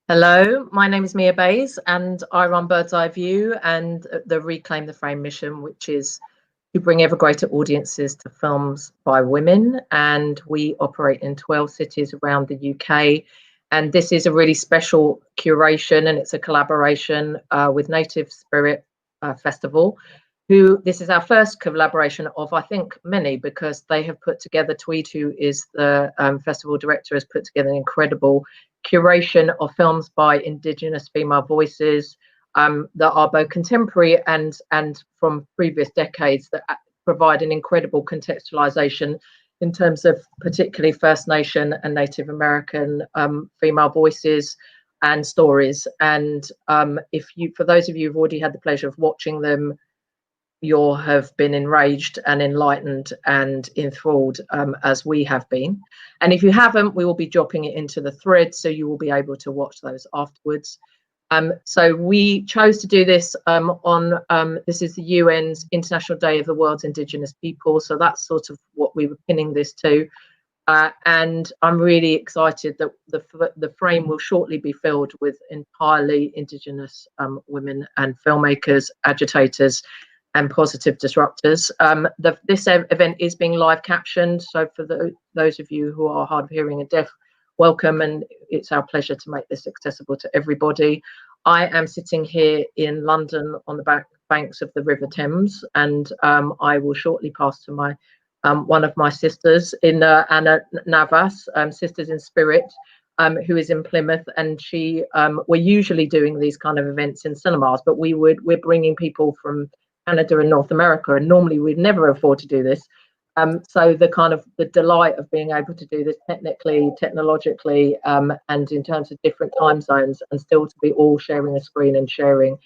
Hello, my name is Mia Bays and I run Bird's Eye View and the Reclaim the Frame mission, which is to bring ever greater audiences to films by women. And we operate in 12 cities around the UK. And this is a really special curation, and it's a collaboration with Native Spirit Festival, who this is our first collaboration of, I think, many, because they have put together, Tweed, who is the festival director, has put together an incredible curation of films by Indigenous female voices that are both contemporary and from previous decades, that provide an incredible contextualization in terms of particularly First Nation and Native American female voices and stories. And for those of you who've already had the pleasure of watching them, you'll have been enraged and enlightened and enthralled as we have been. And if you haven't, we will be dropping it into the thread, so you will be able to watch those afterwards. So we chose to do this this is the UN's International Day of the World's Indigenous People. So that's sort of what we were pinning this to. And I'm really excited that the frame will shortly be filled with entirely Indigenous women and filmmakers, agitators, and positive disruptors. This event is being live captioned, so for those of you who are hard of hearing and deaf, welcome, and it's our pleasure to make this accessible to everybody. I am sitting here in London on the banks of the River Thames, and I will shortly pass to my one of my sisters, in Anna Navas, Sisters in Spirit, who is in Plymouth, and we're usually doing these kind of events in cinemas, but we're bringing people from Canada and North America, and normally we'd never afford to do this. So the delight of being able to do this technologically, and in terms of different time zones, and still to be all sharing a screen and sharing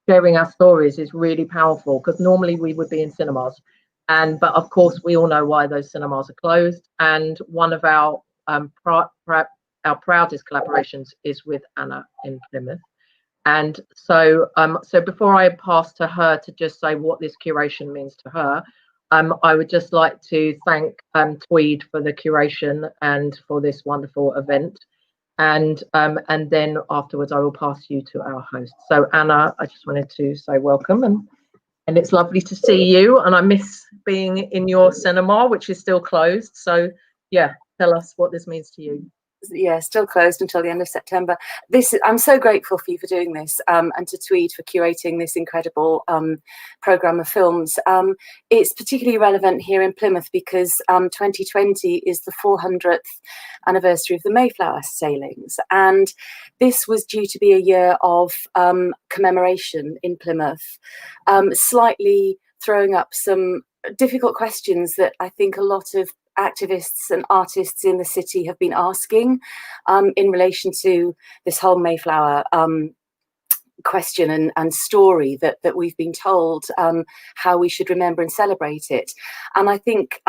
our stories is really powerful, because normally we would be in cinemas. But of course, we all know why those cinemas are closed. And one of our proudest collaborations is with Anna in Plymouth. And so before I pass to her to just say what this curation means to her, I would just like to thank Tweed for the curation and for this wonderful event. And then afterwards, I will pass you to our host. So Anna, I just wanted to say welcome, and it's lovely to see you. And I miss being in your cinema, which is still closed. So yeah, tell us what this means to you. Yeah, still closed until the end of September. I'm so grateful for you for doing this, and to Tweed for curating this incredible programme of films. It's particularly relevant here in Plymouth because 2020 is the 400th anniversary of the Mayflower sailings, and this was due to be a year of commemoration in Plymouth, slightly throwing up some difficult questions that I think a lot of activists and artists in the city have been asking in relation to this whole Mayflower question and story that we've been told, how we should remember and celebrate it. And I think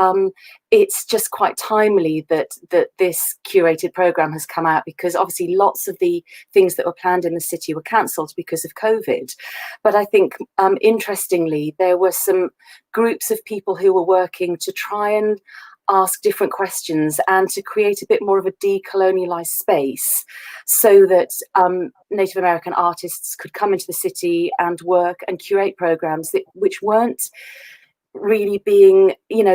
it's just quite timely that this curated programme has come out, because obviously lots of the things that were planned in the city were cancelled because of COVID. But I think interestingly, there were some groups of people who were working to try and ask different questions and to create a bit more of a decolonialized space, so that Native American artists could come into the city and work and curate programs which weren't really being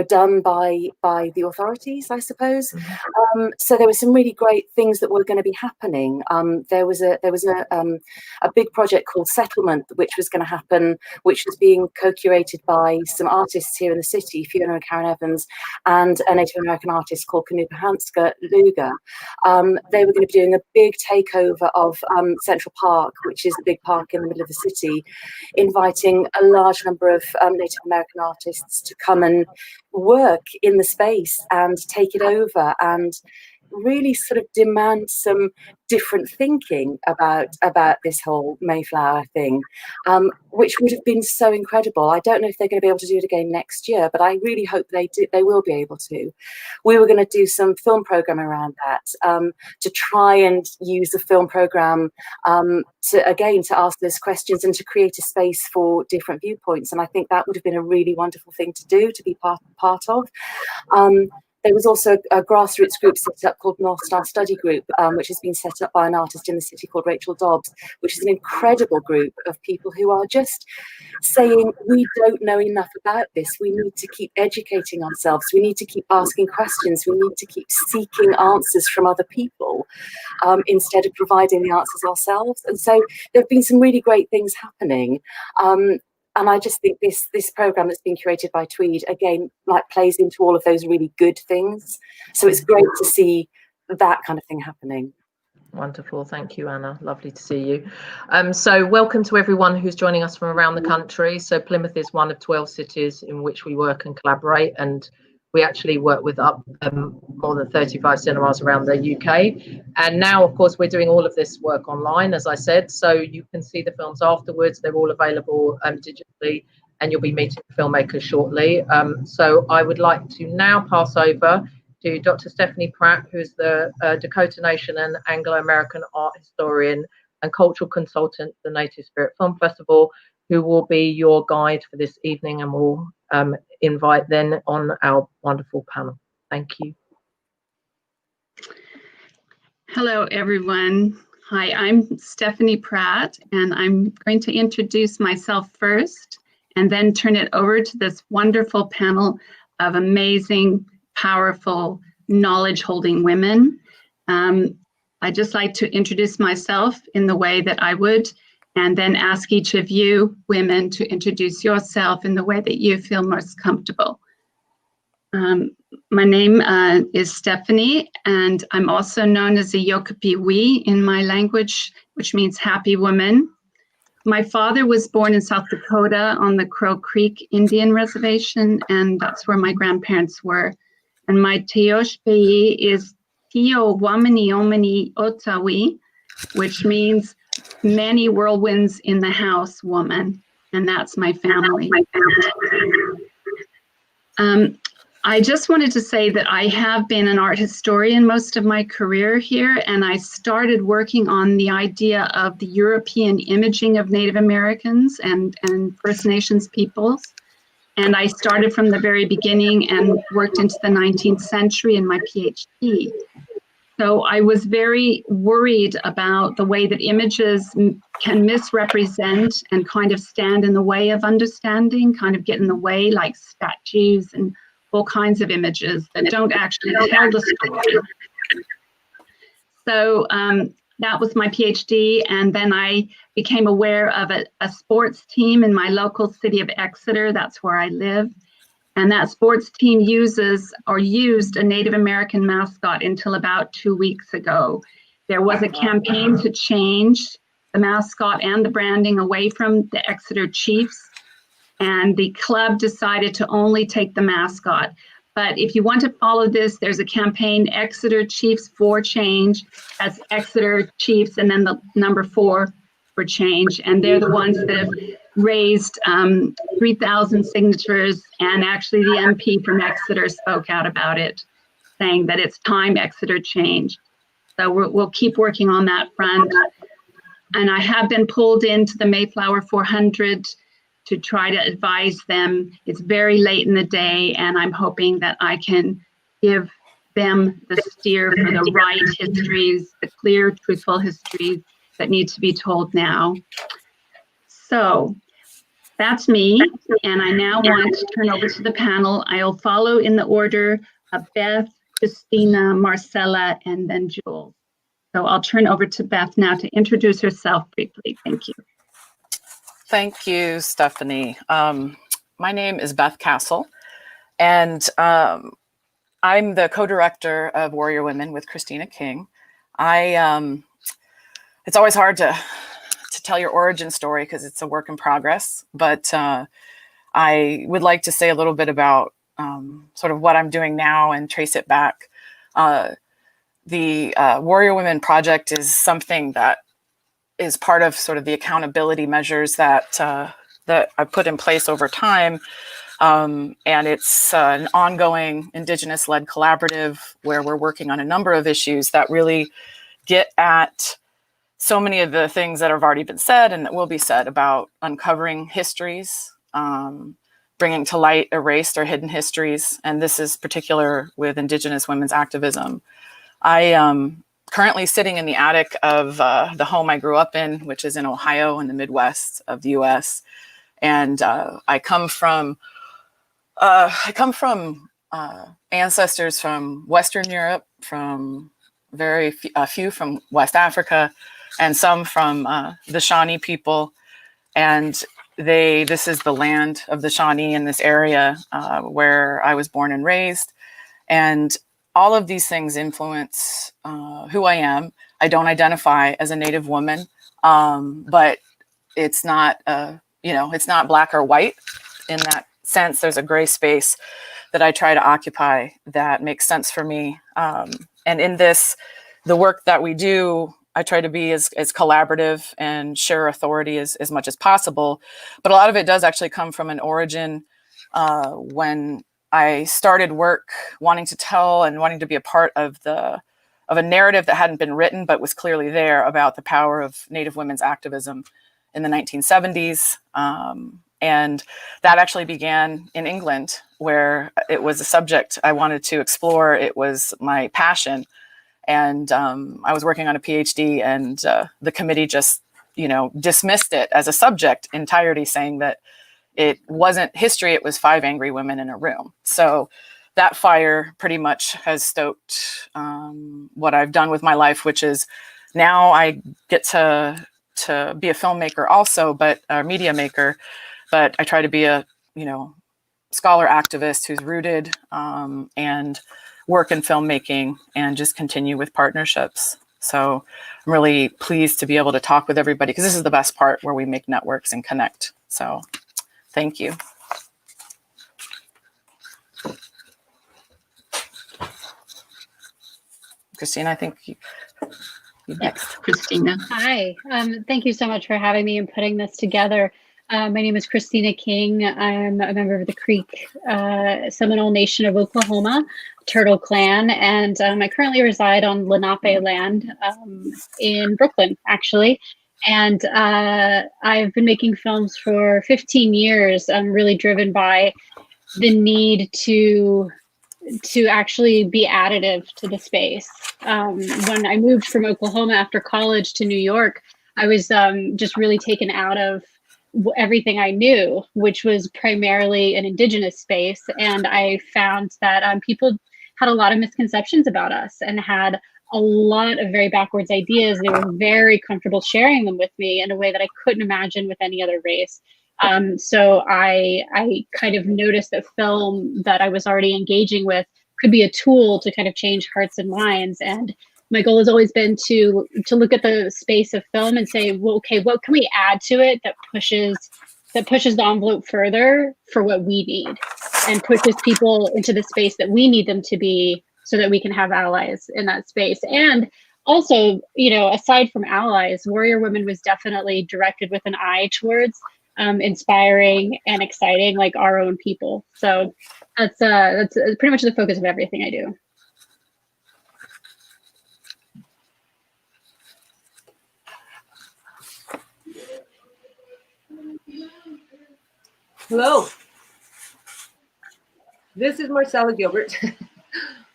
done by the authorities, I suppose. Mm-hmm. So there were some really great things that were going to be happening. There was a big project called Settlement, which was going to happen, which was being co-curated by some artists here in the city, Fiona and Karen Evans, and a Native American artist called Kanupahanska Luga. They were going to be doing a big takeover of Central Park, which is a big park in the middle of the city, inviting a large number of Native American artists to come and work in the space and take it over and really sort of demand some different thinking about this whole Mayflower thing, which would have been so incredible. I don't know if they're going to be able to do it again next year, but I really hope they will be able to. We were going to do some film program around that, to try and use the film program to ask those questions and to create a space for different viewpoints. And I think that would have been a really wonderful thing to do, to be part of. There was also a grassroots group set up called North Star Study Group, which has been set up by an artist in the city called Rachel Dobbs, which is an incredible group of people who are just saying, we don't know enough about this. We need to keep educating ourselves. We need to keep asking questions. We need to keep seeking answers from other people instead of providing the answers ourselves. And so there have been some really great things happening. And I just think this program that's been curated by Tweed, again, like plays into all of those really good things. So it's great to see that kind of thing happening. Wonderful. Thank you, Anna. Lovely to see you. So welcome to everyone who's joining us from around the country. So Plymouth is one of 12 cities in which we work and collaborate, and we actually work with more than 35 cinemas around the UK. And now, of course, we're doing all of this work online, as I said, so you can see the films afterwards. They're all available digitally, and you'll be meeting filmmakers shortly. So I would like to now pass over to Dr. Stephanie Pratt, who's the Dakota Nation and Anglo-American art historian and cultural consultant for the Native Spirit Film Festival, who will be your guide for this evening, and we'll invite then on our wonderful panel. Thank you. Hello, everyone. Hi, I'm Stephanie Pratt, and I'm going to introduce myself first and then turn it over to this wonderful panel of amazing, powerful, knowledge-holding women. I'd just like to introduce myself in the way that I would, and then ask each of you women to introduce yourself in the way that you feel most comfortable. My name is Stephanie, and I'm also known as a Yokapi-Wee in my language, which means happy woman. My father was born in South Dakota on the Crow Creek Indian Reservation, and that's where my grandparents were. And my Teoshpei is Tio Wamani Omani Otawi, which means many whirlwinds in the house woman, and that's my family. I just wanted to say that I have been an art historian most of my career here, and I started working on the idea of the European imaging of Native Americans and First Nations peoples. And I started from the very beginning and worked into the 19th century in my PhD. So I was very worried about the way that images can misrepresent and kind of stand in the way of understanding, kind of get in the way, like statues and all kinds of images that don't actually tell the story. So that was my PhD, and then I became aware of a sports team in my local city of Exeter. That's where I live. And that sports team used a Native American mascot until about 2 weeks ago. There was a campaign to change the mascot and the branding away from the Exeter Chiefs, and the club decided to only take the mascot. But if you want to follow this, there's a campaign, Exeter Chiefs for Change. That's Exeter Chiefs and then the number 4 for change. And they're the ones that have raised 3,000 signatures. And actually the MP from Exeter spoke out about it, saying that it's time Exeter changed. So we'll keep working on that front. And I have been pulled into the Mayflower 400 to try to advise them. It's very late in the day, and I'm hoping that I can give them the steer for the right histories, the clear, truthful histories that need to be told now. So that's me, and I now want to turn over to the panel. I'll follow in the order of Beth, Christina, Marcella, and then Jules. So I'll turn over to Beth now to introduce herself briefly. Thank you. Thank you, Stephanie. My name is Beth Castle, and I'm the co-director of Warrior Women with Christina King. It's always hard to tell your origin story because it's a work in progress, but I would like to say a little bit about sort of what I'm doing now and trace it back. The Warrior Women Project is something that is part of sort of the accountability measures that I put in place over time. And it's an ongoing Indigenous-led collaborative where we're working on a number of issues that really get at so many of the things that have already been said and that will be said about uncovering histories, bringing to light erased or hidden histories. And this is particular with Indigenous women's activism. I am currently sitting in the attic of the home I grew up in, which is in Ohio in the Midwest of the US. And I come from ancestors from Western Europe, from a few from West Africa, and some from the Shawnee people. And this is the land of the Shawnee in this area where I was born and raised. And all of these things influence who I am. I don't identify as a Native woman, but it's not, it's not black or white in that sense. There's a gray space that I try to occupy that makes sense for me. And in this, the work that we do, I try to be as collaborative and share authority as much as possible. But a lot of it does actually come from an origin when I started work wanting to tell and wanting to be a part of a narrative that hadn't been written, but was clearly there about the power of Native women's activism in the 1970s. And that actually began in England, where it was a subject I wanted to explore. It was my passion. And I was working on a PhD, and the committee just, dismissed it as a subject entirety, saying that it wasn't history, it was 5 angry women in a room. So that fire pretty much has stoked what I've done with my life, which is now I get to be a filmmaker also, but a media maker. But I try to be a, scholar activist who's rooted and work in filmmaking and just continue with partnerships. So I'm really pleased to be able to talk with everybody, because this is the best part, where we make networks and connect. So thank you. Christina, I think you next. Christina. Hi, thank you so much for having me and putting this together. My name is Christina King. I'm a member of the Creek Seminole Nation of Oklahoma, Turtle Clan, and I currently reside on Lenape land in Brooklyn, actually. And I've been making films for 15 years. I'm really driven by the need to actually be additive to the space. When I moved from Oklahoma after college to New York, I was just really taken out of everything I knew, which was primarily an Indigenous space. And I found that people had a lot of misconceptions about us and had a lot of very backwards ideas. They were very comfortable sharing them with me in a way that I couldn't imagine with any other race. So I kind of noticed that film that I was already engaging with could be a tool to kind of change hearts and minds. And my goal has always been to look at the space of film and say, well, okay, what can we add to it that pushes the envelope further for what we need, and pushes people into the space that we need them to be, so that we can have allies in that space. And also, aside from allies, Warrior Women was definitely directed with an eye towards inspiring and exciting like our own people. So that's pretty much the focus of everything I do. Hello, this is Marcella Gilbert.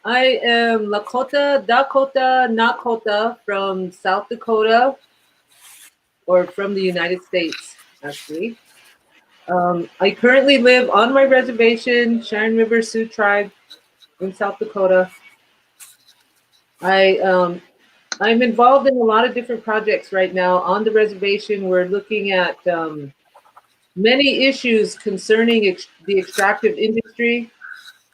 I am Lakota, Dakota, Nakota from South Dakota, or from the United States, actually. I currently live on my reservation, Cheyenne River Sioux Tribe in South Dakota. I'm involved in a lot of different projects right now on the reservation. We're looking at many issues concerning the extractive industry.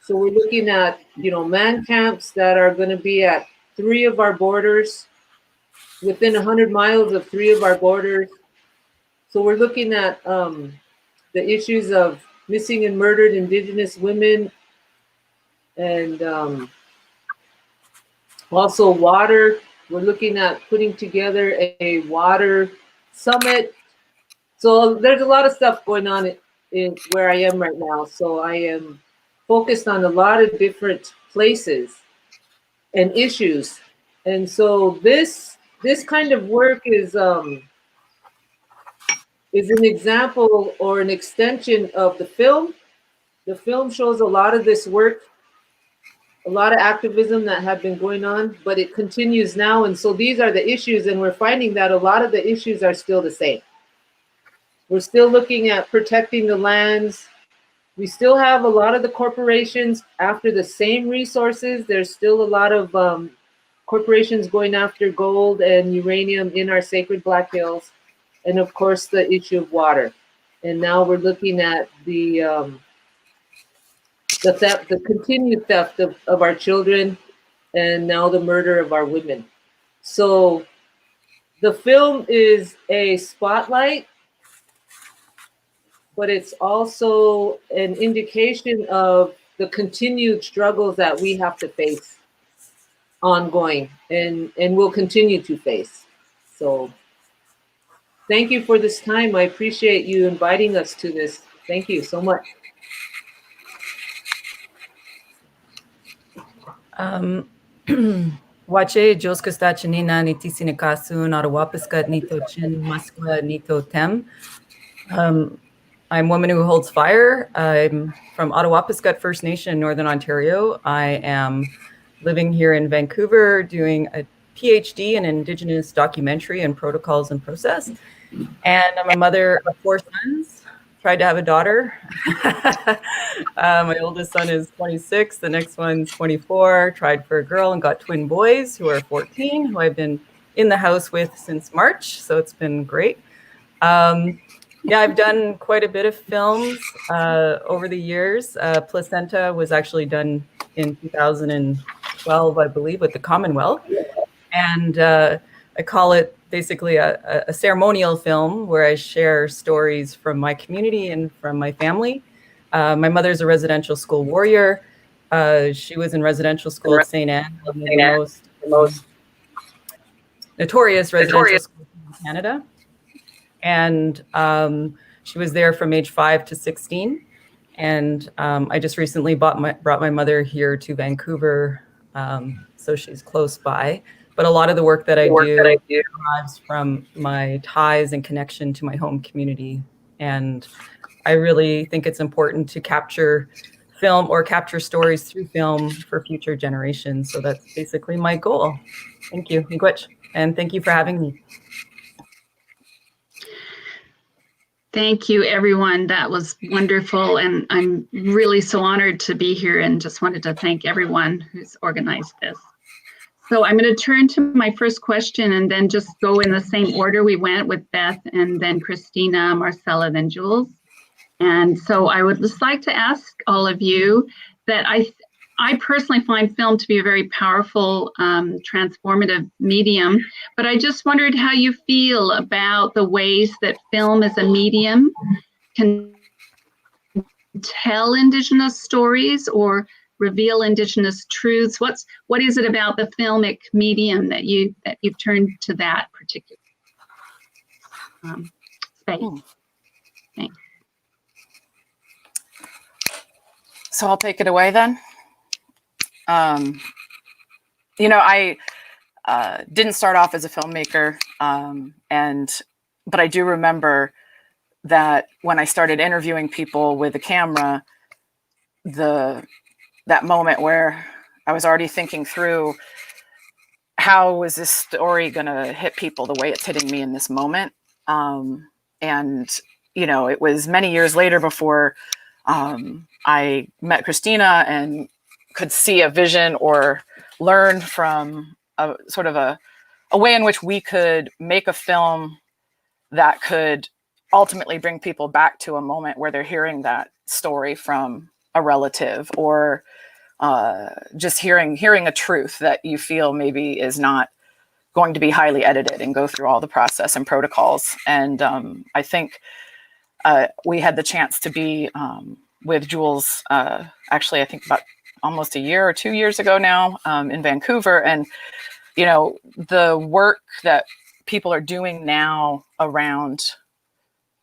So we're looking at, man camps that are going to be at 3 of our borders, within 100 miles of 3 of our borders. So we're looking at the issues of missing and murdered Indigenous women, and also water. We're looking at putting together a water summit. So there's a lot of stuff going on in where I am right now. So I am focused on a lot of different places and issues. And so this kind of work is an example or an extension of the film, the film shows a lot of this work, a lot of activism that have been going on, but it continues now. And so these are the issues, and we're finding that a lot of the issues are still the same. We're still looking at protecting the lands. We still have a lot of the corporations after the same resources. There's still a lot of corporations going after gold and uranium in our sacred Black Hills. And of course, the issue of water. And now we're looking at the theft, the continued theft of our children, and now the murder of our women. So the film is a spotlight, but it's also an indication of the continued struggles that we have to face ongoing and will continue to face. So thank you for this time. I appreciate you inviting us to this. Thank you so much. Wache Jules Koostachin ni tisinikasun Attawapiskat nito chin maskwa nito tem. I'm Woman Who Holds Fire. I'm from Attawapiskat First Nation in Northern Ontario. I am living here in Vancouver doing a PhD in Indigenous documentary and protocols and process. And I'm a mother of 4 sons. Tried to have a daughter. My oldest son is 26. The next one's 24. Tried for a girl and got twin boys who are 14, who I've been in the house with since March. So it's been great. Yeah, I've done quite a bit of films over the years. PLACEnta was actually done in 2012, I believe, with the Commonwealth. And I call it basically a ceremonial film where I share stories from my community and from my family. My mother's a residential school warrior. She was in residential school at St. Anne, the most notorious residential school in Canada. And she was there from age 5 to 16. And I just recently brought my mother here to Vancouver, so she's close by. But a lot of the work that I do derives from my ties and connection to my home community. And I really think it's important to capture film or capture stories through film for future generations. So that's basically my goal. Thank you, Miigwech, and thank you for having me. Thank you, everyone. That was wonderful. And I'm really so honored to be here and just wanted to thank everyone who's organized this. So I'm going to turn to my first question and then just go in the same order we went with Beth and then Christina, Marcella, then Jules. And so I would just like to ask all of you that I personally find film to be a very powerful, transformative medium, but I just wondered how you feel about the ways that film as a medium can tell Indigenous stories or reveal Indigenous truths. What is it about the filmic medium that you've turned to that particular space? Thanks. So I'll take it away then. You know, I didn't start off as a filmmaker, but I do remember that when I started interviewing people with a camera, that moment where I was already thinking through how was this story going to hit people the way it's hitting me in this moment. And, you know, it was many years later before I met Christina and could see a vision or learn from a sort of a way in which we could make a film that could ultimately bring people back to a moment where they're hearing that story from a relative, or just hearing a truth that you feel maybe is not going to be highly edited and go through all the process and protocols. And I think we had the chance to be with Jules, actually, I think about almost a year or 2 years ago now, in Vancouver. And, you know, the work that people are doing now around,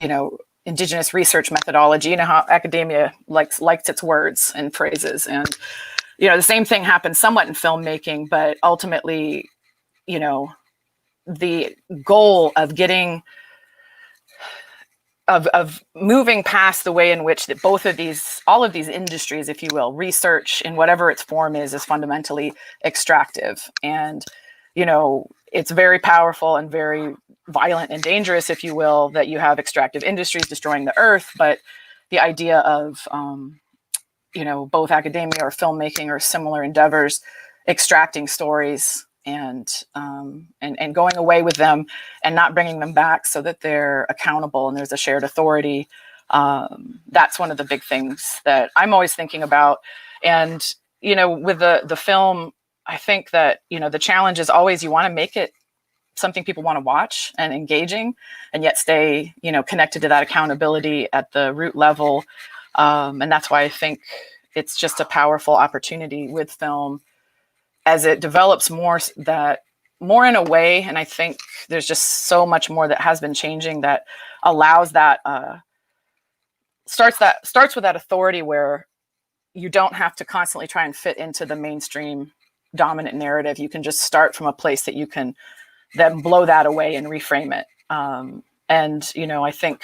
you know, Indigenous research methodology, you know how academia likes its words and phrases. And, you know, the same thing happens somewhat in filmmaking, but ultimately, you know, the goal of getting of moving past the way in which that all of these industries, if you will, research in whatever its form is fundamentally extractive. And, you know, it's very powerful and very violent and dangerous, if you will, that you have extractive industries destroying the earth. But the idea of, you know, both academia or filmmaking or similar endeavors, extracting stories and going away with them and not bringing them back so that they're accountable and there's a shared authority. That's one of the big things that I'm always thinking about. And, you know, with the film, I think that, you know, the challenge is always you want to make it something people want to watch and engaging, and yet stay, you know, connected to that accountability at the root level. And that's why I think it's just a powerful opportunity with film as it develops more in a way. And I think there's just so much more that has been changing that allows that, starts with that authority where you don't have to constantly try and fit into the mainstream dominant narrative. You can just start from a place that you can then blow that away and reframe it. And, you know, I think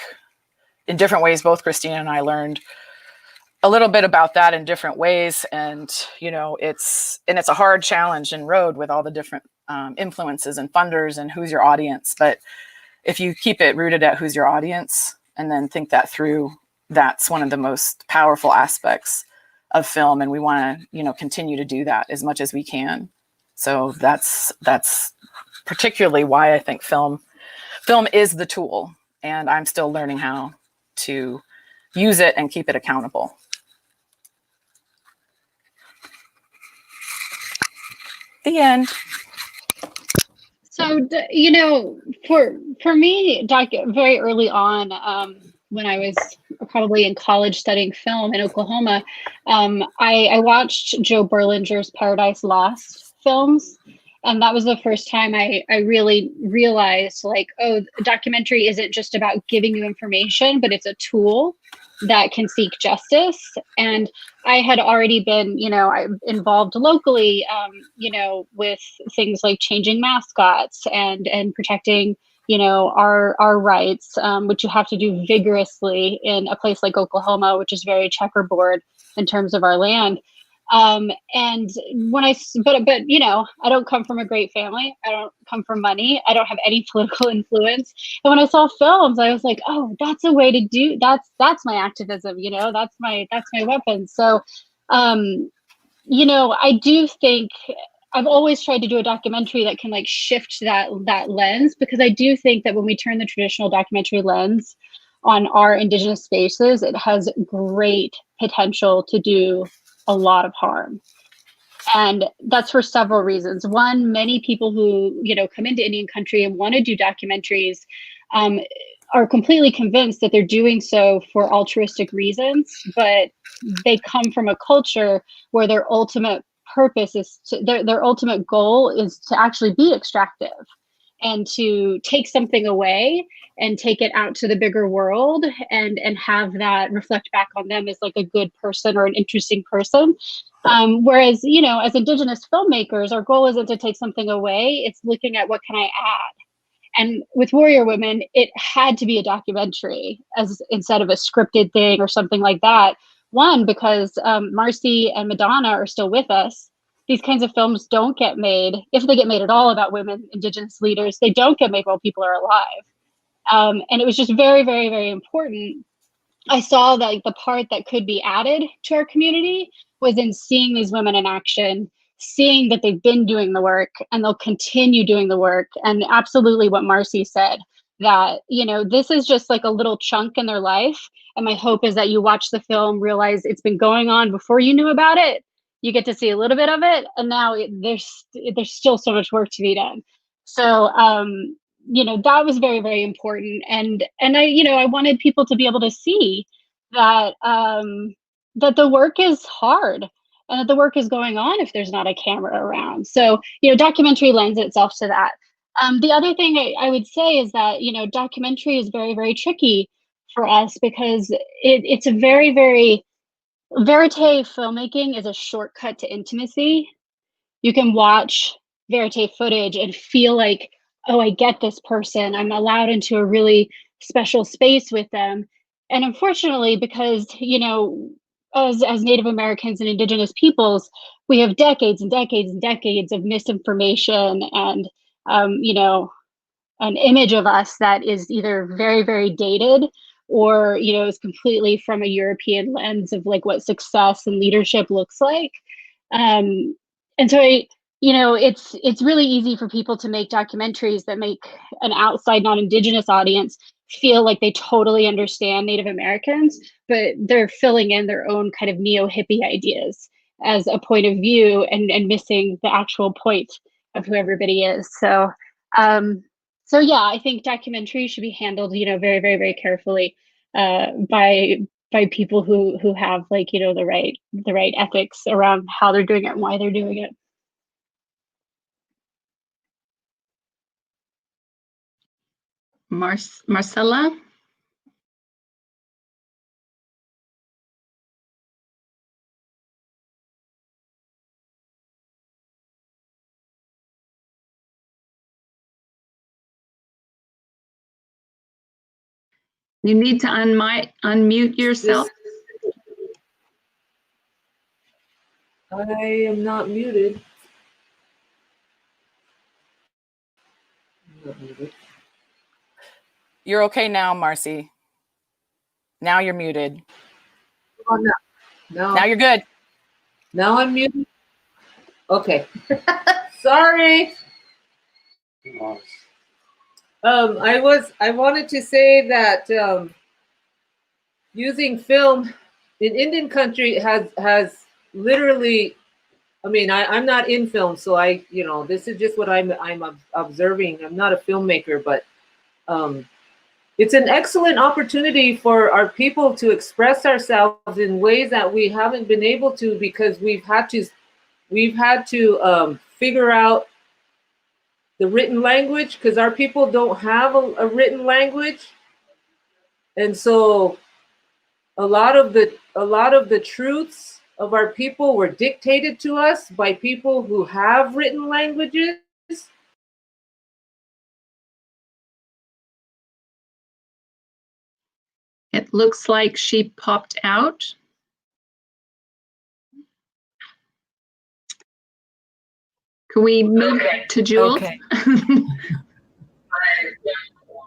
in different ways, both Christina and I learned a little bit about that in different ways. And, you know, it's a hard challenge and road with all the different influences and funders and who's your audience. But if you keep it rooted at who's your audience and then think that through, that's one of the most powerful aspects of film. And we want to, you know, continue to do that as much as we can. So that's particularly why I think film is the tool, and I'm still learning how to use it and keep it accountable. The end. So, you know, for me, very early on, when I was probably in college studying film in Oklahoma, I watched Joe Berlinger's Paradise Lost films. And that was the first time I really realized, like, oh, a documentary isn't just about giving you information, but it's a tool that can seek justice. And I had already been, you know, involved locally, you know, with things like changing mascots and protecting, you know, our rights, which you have to do vigorously in a place like Oklahoma, which is very checkerboard in terms of our land. And when but you know, I don't come from a great family. I don't come from money. I don't have any political influence. And when I saw films, I was like, oh, that's a way to do, that's my activism, you know, that's my weapon. So, you know, I do think I've always tried to do a documentary that can like shift that lens, because I do think that when we turn the traditional documentary lens on our Indigenous spaces, it has great potential to do a lot of harm. And that's for several reasons. One, many people who, you know, come into Indian country and want to do documentaries are completely convinced that they're doing so for altruistic reasons, but they come from a culture where their ultimate purpose is their ultimate goal is to actually be extractive and to take something away and take it out to the bigger world and have that reflect back on them as like a good person or an interesting person. Whereas, you know, as Indigenous filmmakers, our goal isn't to take something away, it's looking at what can I add. And with Warrior Women, it had to be a documentary instead of a scripted thing or something like that. One, because Marcy and Madonna are still with us. These kinds of films don't get made, if they get made at all, about women, Indigenous leaders, they don't get made while people are alive. And it was just very, very, very important. I saw that like, the part that could be added to our community was in seeing these women in action, seeing that they've been doing the work and they'll continue doing the work. And absolutely what Marcy said, that, you know, this is just like a little chunk in their life. And my hope is that you watch the film, realize it's been going on before you knew about it. You get to see a little bit of it. And now there's still so much work to be done. So, you know, that was very, very important. And I, you know, I wanted people to be able to see that, that the work is hard and that the work is going on if there's not a camera around. So, you know, documentary lends itself to that. The other thing I would say is that, you know, documentary is very, very tricky for us because it's a very, very, verite filmmaking is a shortcut to intimacy. You can watch verite footage and feel like, oh, I get this person. I'm allowed into a really special space with them. And unfortunately, because, you know, as Native Americans and Indigenous peoples, we have decades and decades and decades of misinformation and, you know, an image of us that is either very, very dated or, you know, is completely from a European lens of like what success and leadership looks like. And so you know, it's really easy for people to make documentaries that make an outside non-Indigenous audience feel like they totally understand Native Americans, but they're filling in their own kind of neo-hippie ideas as a point of view and missing the actual point of who everybody is. So, so yeah, I think documentaries should be handled, you know, very, very, very carefully by people who have, like, you know, the right ethics around how they're doing it and why they're doing it. Marcella? You need to unmute yourself. I am not muted. I'm not muted. You're okay now, Marcy. Now you're muted. Oh, no. No. Now you're good. Now I'm muted. Okay. Sorry. I wanted to say that using film in Indian country has literally, I mean, I'm not in film, so you know, this is just what I'm observing. I'm not a filmmaker, but it's an excellent opportunity for our people to express ourselves in ways that we haven't been able to, because we've had to figure out the written language, because our people don't have a written language. And so a lot of the truths of our people were dictated to us by people who have written languages. It looks like she popped out. Can we move to Jules? Okay.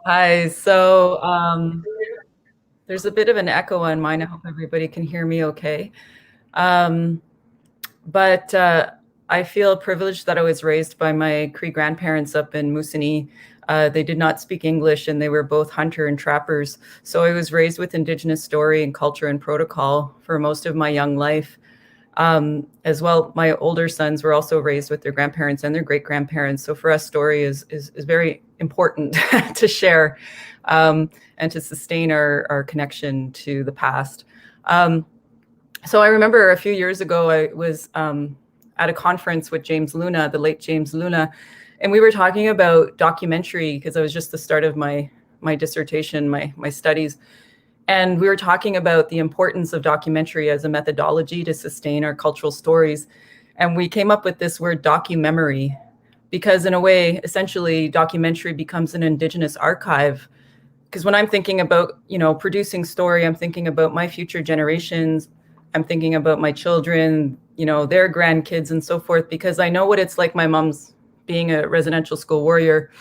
Hi. So there's a bit of an echo on mine. I hope everybody can hear me okay. But I feel privileged that I was raised by my Cree grandparents up in Moosonee. They did not speak English, and they were both hunter and trappers. So I was raised with Indigenous story and culture and protocol for most of my young life. As well, my older sons were also raised with their grandparents and their great-grandparents. So for us, story is very important to share and to sustain our connection to the past. So I remember a few years ago, I was at a conference with James Luna, the late James Luna, and we were talking about documentary, because I was just the start of my dissertation, my studies. And we were talking about the importance of documentary as a methodology to sustain our cultural stories. And we came up with this word documemory, because in a way, essentially, documentary becomes an Indigenous archive. Because when I'm thinking about, you know, producing story, I'm thinking about my future generations. I'm thinking about my children, you know, their grandkids and so forth, because I know what it's like. My mom's being a residential school warrior.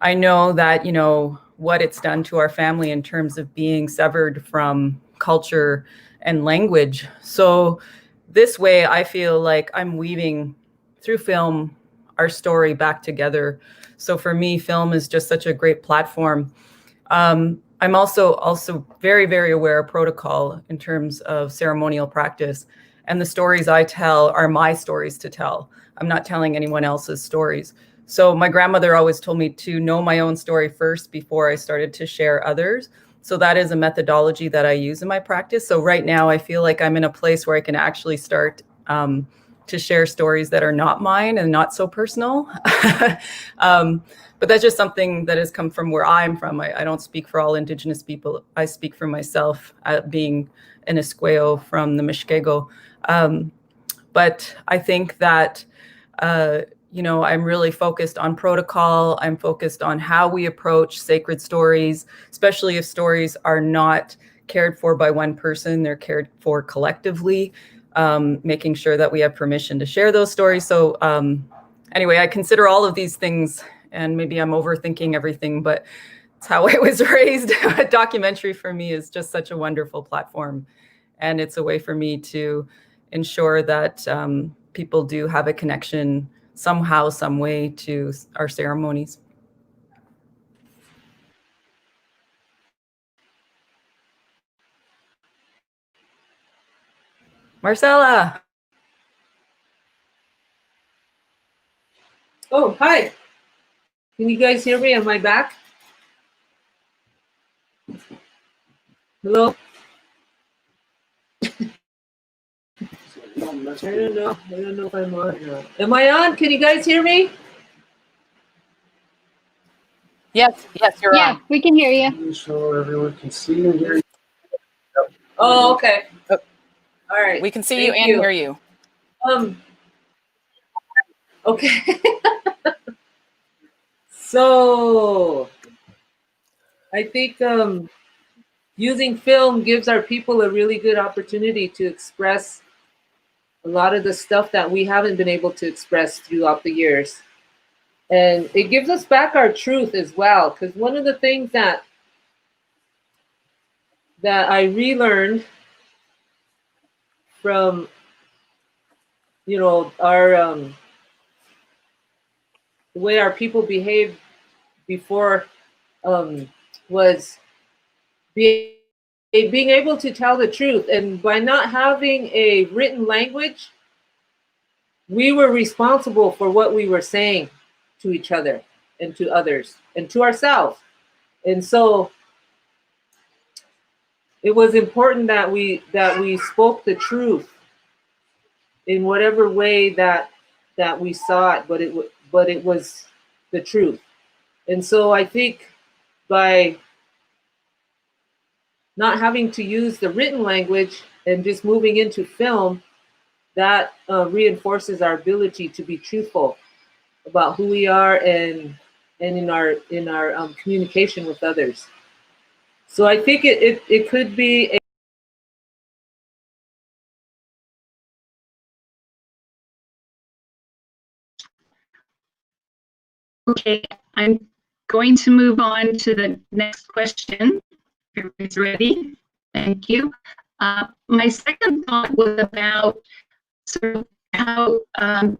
I know that, you know, what it's done to our family in terms of being severed from culture and language. So this way, I feel like I'm weaving through film our story back together. So for me, film is just such a great platform. I'm also very, very aware of protocol in terms of ceremonial practice. And the stories I tell are my stories to tell. I'm not telling anyone else's stories. So my grandmother always told me to know my own story first before I started to share others. So that is a methodology that I use in my practice. So right now I feel like I'm in a place where I can actually start to share stories that are not mine and not so personal. But that's just something that has come from where I'm from. I don't speak for all Indigenous people. I speak for myself, being an Esqueo from the Mushkego. But I think that, you know, I'm really focused on protocol. I'm focused on how we approach sacred stories, especially if stories are not cared for by one person, they're cared for collectively, making sure that we have permission to share those stories. So anyway, I consider all of these things, and maybe I'm overthinking everything, but it's how I was raised. A documentary for me is just such a wonderful platform. And it's a way for me to ensure that people do have a connection somehow, some way to our ceremonies. Marcella. Oh, hi. Can you guys hear me? Am I back? Hello? I don't know. I don't know if I'm on now. Am I on? Can you guys hear me? Yes, you're Yeah, on. we can hear you. So everyone can see and hear you. Oh, okay. All right. We can see Thank you and hear you. Okay. So I think using film gives our people a really good opportunity to express a lot of the stuff that we haven't been able to express throughout the years. And it gives us back our truth as well. Because one of the things that I relearned from, you know, our the way our people behaved before was being able to tell the truth. And by not having a written language, we were responsible for what we were saying to each other and to others and to ourselves. And so it was important that we spoke the truth in whatever way that we saw it, but it was the truth. And so I think by not having to use the written language and just moving into film, that reinforces our ability to be truthful about who we are and in our communication with others. So I think it could be Okay, I'm going to move on to the next question. Everybody's ready? Thank you. My second thought was about sort of how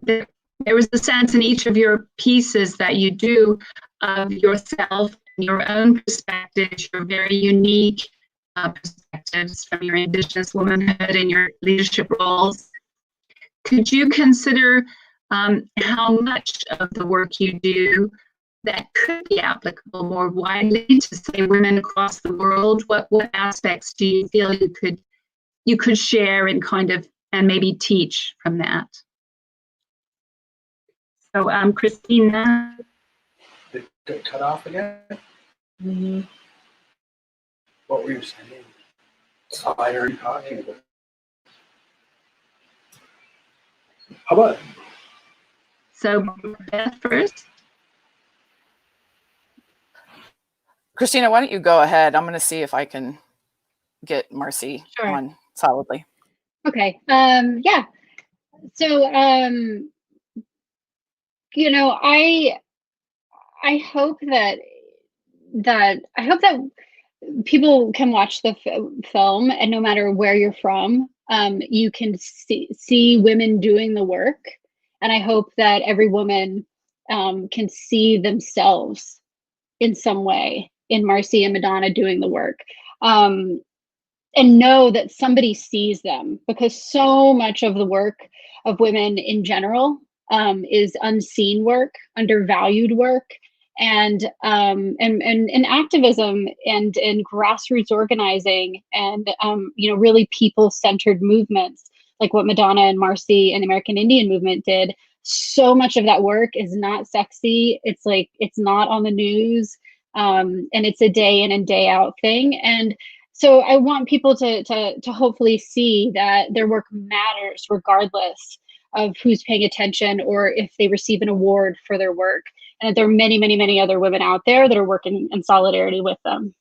there was a sense in each of your pieces that you do of yourself, your own perspectives, your very unique perspectives from your Indigenous womanhood and your leadership roles. Could you consider how much of the work you do that could be applicable more widely to, say, women across the world? What aspects do you feel you could share and kind of and maybe teach from that? So, Christina. It got cut off again. Mm-hmm. What were you saying? I heard you talking about. How about? So, Beth first. Christina, why don't you go ahead? I'm going to see if I can get Marcy on solidly. Okay. Yeah. So, you know, I hope that people can watch the film, and no matter where you're from, you can see women doing the work. And I hope that every woman can see themselves in some way in Marcy and Madonna doing the work, and know that somebody sees them, because so much of the work of women in general is unseen work, undervalued work, and activism and grassroots organizing and you know, really people-centered movements like what Madonna and Marcy and the American Indian movement did. So much of that work is not sexy. It's like, it's not on the news, and it's a day in and day out thing. And so I want people to hopefully see that their work matters regardless of who's paying attention or if they receive an award for their work. And there are many, many, many other women out there that are working in solidarity with them.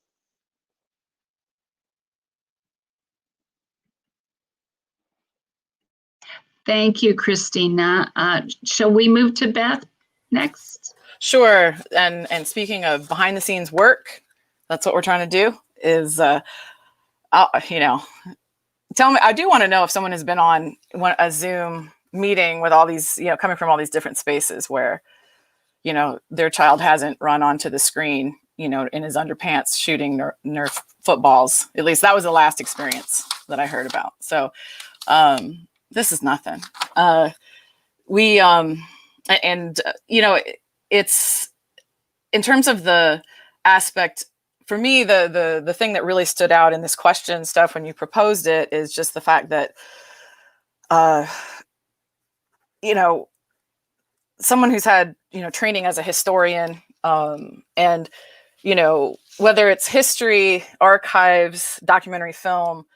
Thank you, Christina. Shall we move to Beth next? Sure. And speaking of behind the scenes work, that's what we're trying to do is, you know, tell me, I do want to know if someone has been on a Zoom meeting with all these, you know, coming from all these different spaces where, you know, their child hasn't run onto the screen, you know, in his underpants shooting Nerf footballs. At least that was the last experience that I heard about. So this is nothing. You know, it's in terms of the aspect for me, the thing that really stood out in this question stuff when you proposed it is just the fact that, you know, someone who's had, you know, training as a historian, and, you know, whether it's history, archives, documentary film,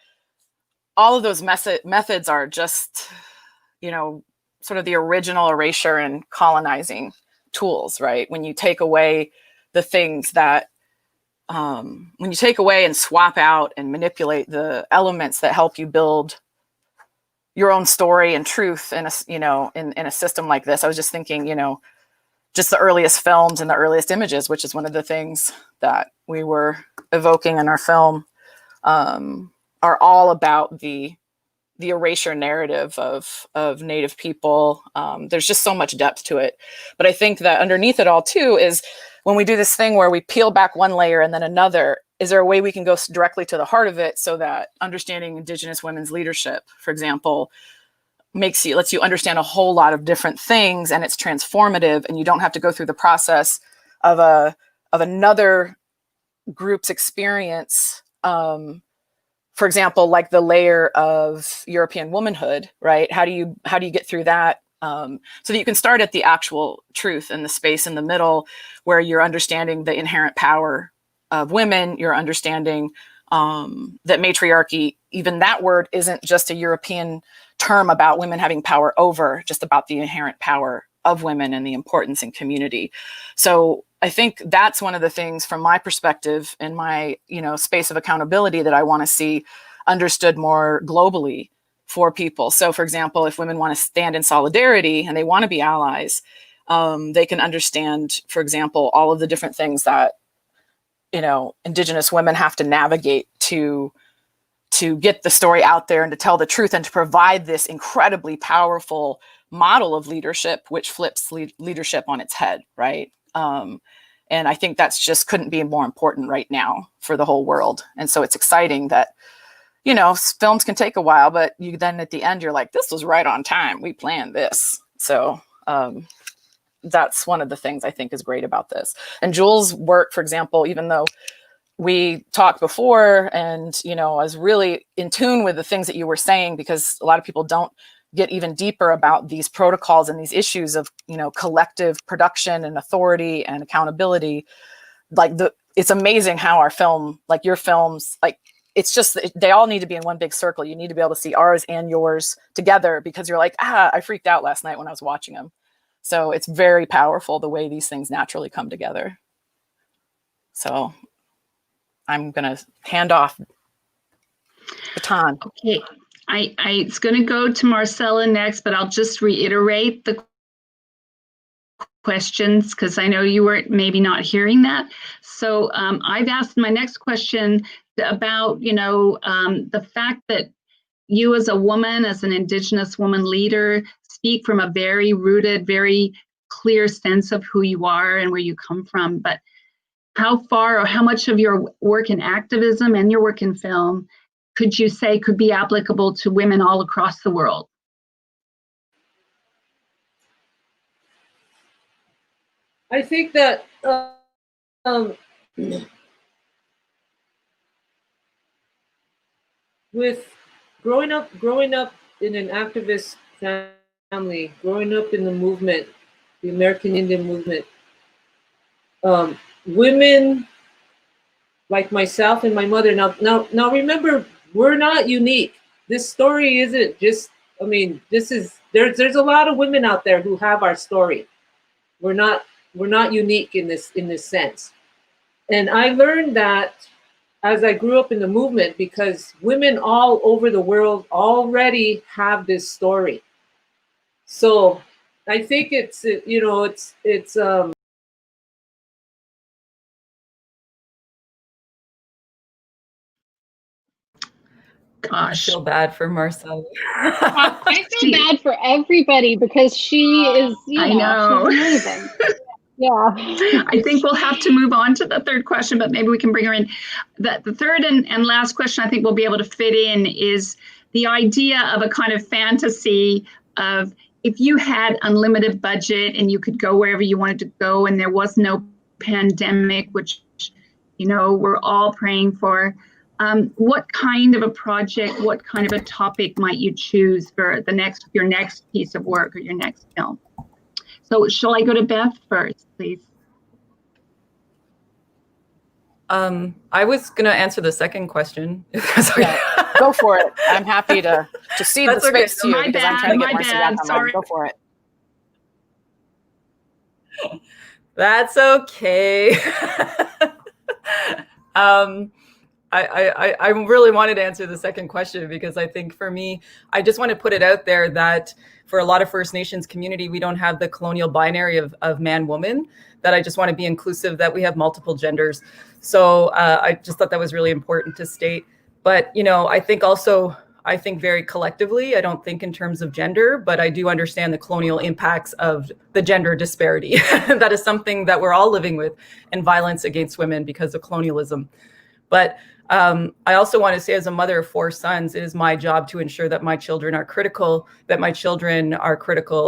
all of those methods are just, you know, sort of the original erasure and colonizing tools, right? When you take away the things that, when you take away and swap out and manipulate the elements that help you build your own story and truth in a, you know, in a system like this. I was just thinking, you know, just the earliest films and the earliest images, which is one of the things that we were evoking in our film, are all about the erasure narrative of Native people. There's just so much depth to it. But I think that underneath it all too is when we do this thing where we peel back one layer and then another, is there a way we can go directly to the heart of it so that understanding Indigenous women's leadership, for example, lets you understand a whole lot of different things, and it's transformative, and you don't have to go through the process of another group's experience. For example, like the layer of European womanhood, right? How do you get through that? So that you can start at the actual truth and the space in the middle where you're understanding the inherent power of women, you're understanding that matriarchy, even that word isn't just a European term about women having power over, just about the inherent power of women and the importance in community. So I think that's one of the things from my perspective in my, you know, space of accountability that I want to see understood more globally for people. So for example, if women want to stand in solidarity and they want to be allies, they can understand, for example, all of the different things that, you know, Indigenous women have to navigate to get the story out there and to tell the truth and to provide this incredibly powerful model of leadership, which flips leadership on its head, right? And I think that's just couldn't be more important right now for the whole world. And so it's exciting that, you know, films can take a while, but you then at the end, you're like, this was right on time. We planned this. So that's one of the things I think is great about this. And Jules' work, for example, even though we talked before and, you know, I was really in tune with the things that you were saying, because a lot of people don't get even deeper about these protocols and these issues of, you know, collective production and authority and accountability. Like it's amazing how our film, like your films, like it's just, they all need to be in one big circle. You need to be able to see ours and yours together, because you're like, I freaked out last night when I was watching them. So it's very powerful the way these things naturally come together. So I'm going to hand off baton. Okay, it's going to go to Marcella next, but I'll just reiterate the questions because I know you were maybe not hearing that. So I've asked my next question about, you know, the fact that you as a woman, as an Indigenous woman leader, speak from a very rooted, very clear sense of who you are and where you come from. But how far or how much of your work in activism and your work in film could you say could be applicable to women all across the world? I think that with growing up in an activist family, growing up in the movement, the American Indian movement, women like myself and my mother. Now remember, we're not unique. This story isn't just, I mean, there's a lot of women out there who have our story. We're not unique in this sense. And I learned that as I grew up in the movement, because women all over the world already have this story. So I think it's I feel bad for Marcella. I feel bad for everybody because she is, I know. she's amazing. Yeah. I think we'll have to move on to the third question, but maybe we can bring her in. The third and last question I think we'll be able to fit in is the idea of a kind of fantasy of if you had unlimited budget and you could go wherever you wanted to go and there was no pandemic, which, we're all praying for. What kind of a project, what kind of a topic might you choose for your next piece of work or your next film? So shall I go to Beth first, please? I was going to answer the second question. Yeah, go for it. I'm happy to cede the space to you because I'm trying to get Marcella. Sorry. Go for it. That's okay. I really wanted to answer the second question because I think for me, I just want to put it out there that for a lot of First Nations community, we don't have the colonial binary of man-woman, that I just want to be inclusive, that we have multiple genders. So I just thought that was really important to state. But, I think very collectively, I don't think in terms of gender, but I do understand the colonial impacts of the gender disparity. That is something that we're all living with, and violence against women because of colonialism. But I also want to say, as a mother of 4 sons, it is my job to ensure that my children are critical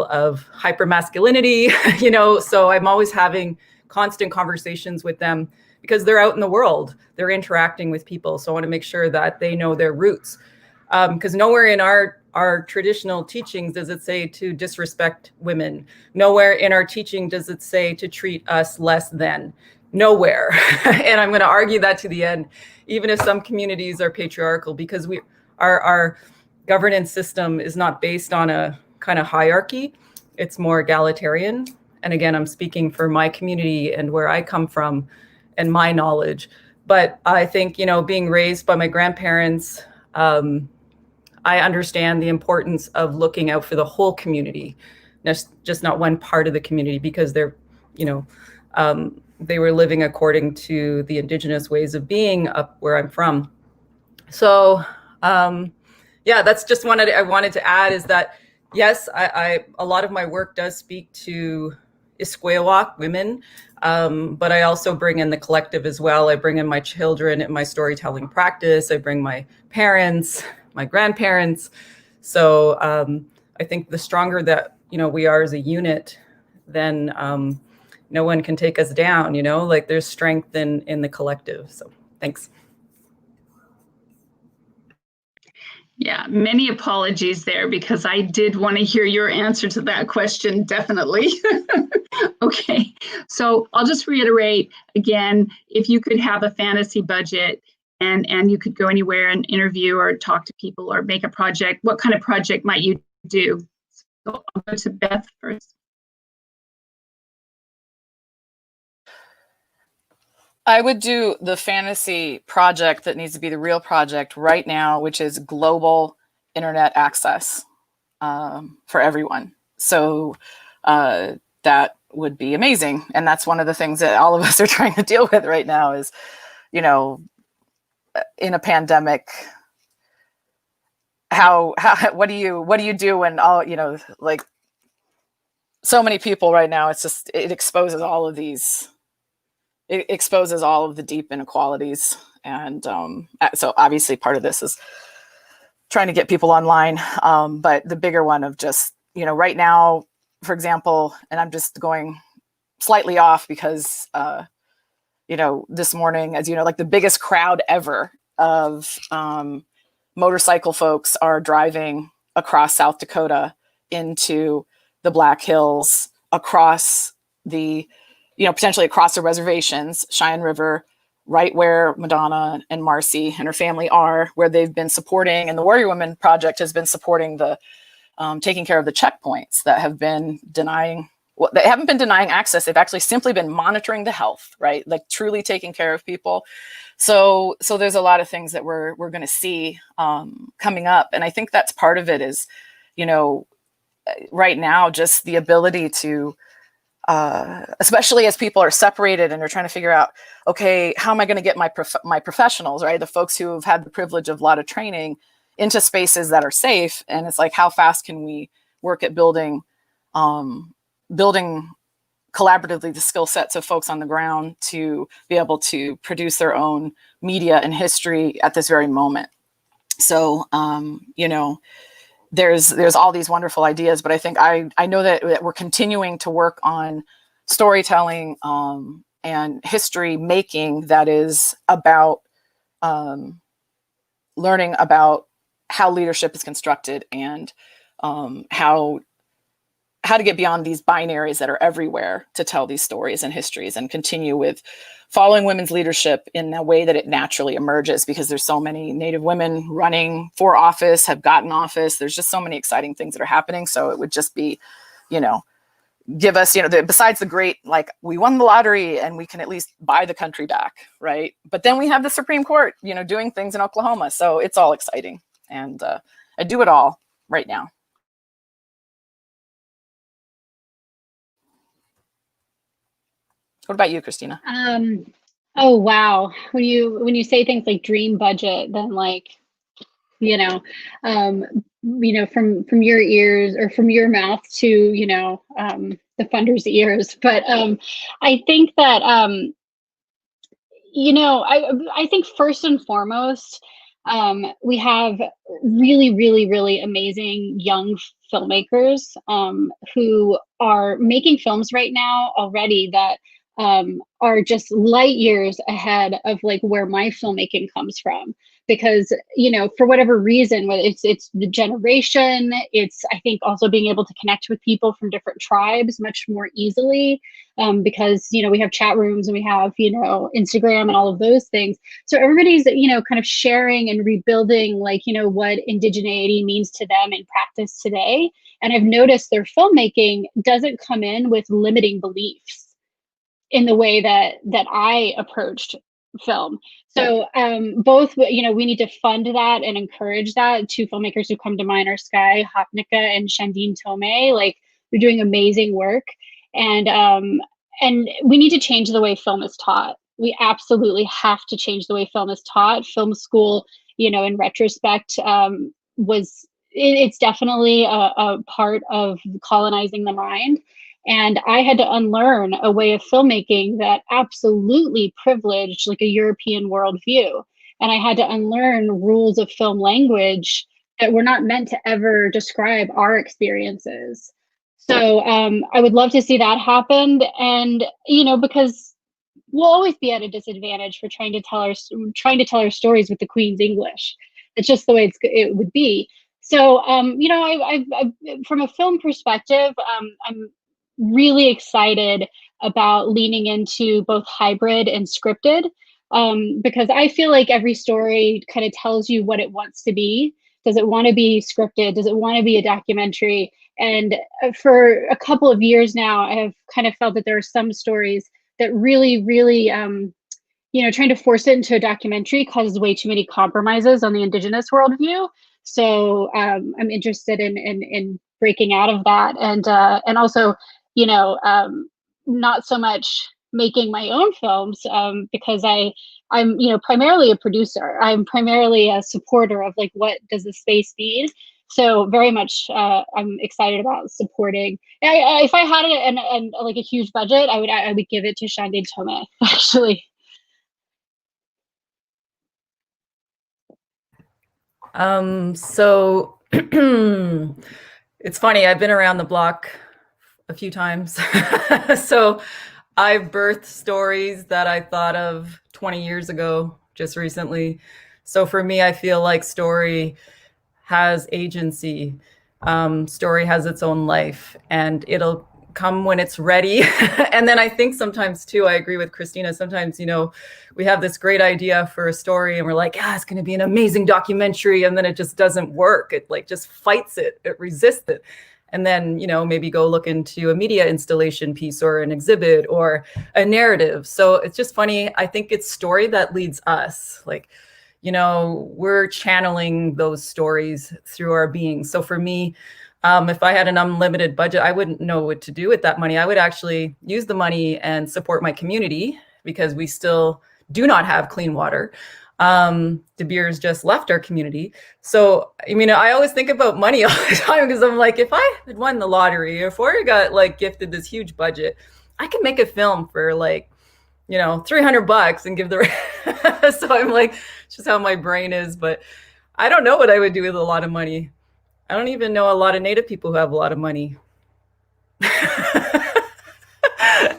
of hypermasculinity, so I'm always having constant conversations with them because they're out in the world, they're interacting with people. So I want to make sure that they know their roots. Because nowhere in our traditional teachings does it say to disrespect women. Nowhere in our teaching does it say to treat us less than. Nowhere. And I'm going to argue that to the end, even if some communities are patriarchal, because our governance system is not based on a kind of hierarchy. It's more egalitarian. And again, I'm speaking for my community and where I come from and my knowledge. But I think, being raised by my grandparents, I understand the importance of looking out for the whole community, just not one part of the community, because they're, they were living according to the Indigenous ways of being up where I'm from. So, that's just I wanted to add is that, yes, I a lot of my work does speak to Iskwewak women, but I also bring in the collective as well. I bring in my children in my storytelling practice. I bring my parents, my grandparents. So I think the stronger that, we are as a unit, then no one can take us down, there's strength in the collective. So thanks. Yeah, many apologies there because I did want to hear your answer to that question, definitely. Okay, so I'll just reiterate again, if you could have a fantasy budget and you could go anywhere and interview or talk to people or make a project, what kind of project might you do? So I'll go to Beth first. I would do the fantasy project that needs to be the real project right now, which is global internet access for everyone. So that would be amazing. And that's one of the things that all of us are trying to deal with right now is, in a pandemic, what do you do when all, so many people right now, it exposes all of these. It exposes all of the deep inequalities. And so obviously part of this is trying to get people online. But the bigger one of just, right now, for example, and I'm just going slightly off because, this morning, as the biggest crowd ever of motorcycle folks are driving across South Dakota into the Black Hills, across the potentially across the reservations, Cheyenne River, right where Madonna and Marcy and her family are, where they've been supporting, and the Warrior Women Project has been supporting the taking care of the checkpoints that have been denying. Well, they haven't been denying access. They've actually simply been monitoring the health, right? Like truly taking care of people. So there's a lot of things that we're going to see coming up. And I think that's part of it is, you know, right now, just the ability to, especially as people are separated and are trying to figure out, okay, how am I going to get my professionals, right? The folks who have had the privilege of a lot of training into spaces that are safe. And it's like, how fast can we work at building collaboratively the skill sets of folks on the ground to be able to produce their own media and history at this very moment. So, you know, there's all these wonderful ideas, but I think I know that we're continuing to work on storytelling and history making that is about learning about how leadership is constructed and how to get beyond these binaries that are everywhere to tell these stories and histories and continue with following women's leadership in a way that it naturally emerges, because there's so many Native women running for office, have gotten office. There's just so many exciting things that are happening. So it would just be, you know, give us, you know, besides the great, like, we won the lottery and we can at least buy the country back, right? But then we have the Supreme Court, you know, doing things in Oklahoma. So it's all exciting. And I do it all right now. What about you, Christina? Oh wow. When you say things like dream budget, then like, from your ears or from your mouth to, the funder's ears. But I think that, I think first and foremost, we have really, really, really amazing young filmmakers who are making films right now already that are just light years ahead of like where my filmmaking comes from. Because, for whatever reason, whether it's the generation, it's, I think, also being able to connect with people from different tribes much more easily, because, we have chat rooms and we have, Instagram and all of those things. So everybody's, kind of sharing and rebuilding, like, what indigeneity means to them in practice today. And I've noticed their filmmaking doesn't come in with limiting beliefs in the way that I approached film. So both, we need to fund that and encourage that. Two filmmakers who come to mind are Sky Hopnica and Shandine Tomei. Like, they're doing amazing work. And we need to change the way film is taught. We absolutely have to change the way film is taught. Film school, in retrospect, it's definitely a part of colonizing the mind. And I had to unlearn a way of filmmaking that absolutely privileged like a European worldview. And I had to unlearn rules of film language that were not meant to ever describe our experiences. So I would love to see that happen. And, because we'll always be at a disadvantage for trying to tell our stories with the Queen's English. It's just the way it would be. So, I from a film perspective, I'm really excited about leaning into both hybrid and scripted, because I feel like every story kind of tells you what it wants to be. Does it want to be scripted? Does it want to be a documentary? And for a couple of years now, I have kind of felt that there are some stories that really, really, trying to force it into a documentary causes way too many compromises on the Indigenous worldview. So I'm interested in breaking out of that, and also, not so much making my own films, because I'm primarily a producer. I'm primarily a supporter of like, what does the space need? So very much I'm excited about supporting. If I had like a huge budget, I would give it to Shandine Tomei, actually. So it's funny, I've been around the block a few times. So I've birthed stories that I thought of 20 years ago, just recently. So for me, I feel like story has agency. Story has its own life, and it'll come when it's ready. And then I think sometimes too, I agree with Christina, sometimes, you know, we have this great idea for a story and we're like, it's going to be an amazing documentary. And then it just doesn't work. It like just fights it, it resists it. And then, you know, maybe go look into a media installation piece or an exhibit or a narrative. So it's just funny. I think it's story that leads us. Like, you know, we're channeling those stories through our being. So for me, if I had an unlimited budget, I wouldn't know what to do with that money. I would actually use the money and support my community because we still do not have clean water. De Beers just left our community. So, I mean, I always think about money all the time because I'm like, if I had won the lottery, if I got like gifted this huge budget, I could make a film for like, you know, $300 and give the rest. So I'm like, it's just how my brain is. But I don't know what I would do with a lot of money. I don't even know a lot of Native people who have a lot of money.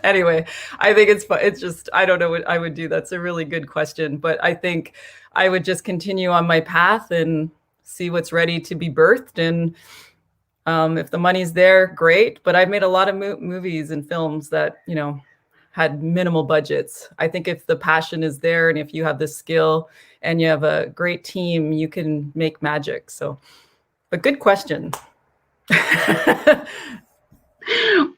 Anyway, I think it's fun. It's just, I don't know what I would do. That's a really good question. But I think I would just continue on my path and see what's ready to be birthed. And if the money's there, great. But I've made a lot of movies and films that, you know, had minimal budgets. I think if the passion is there and if you have the skill and you have a great team, you can make magic. So, but good question.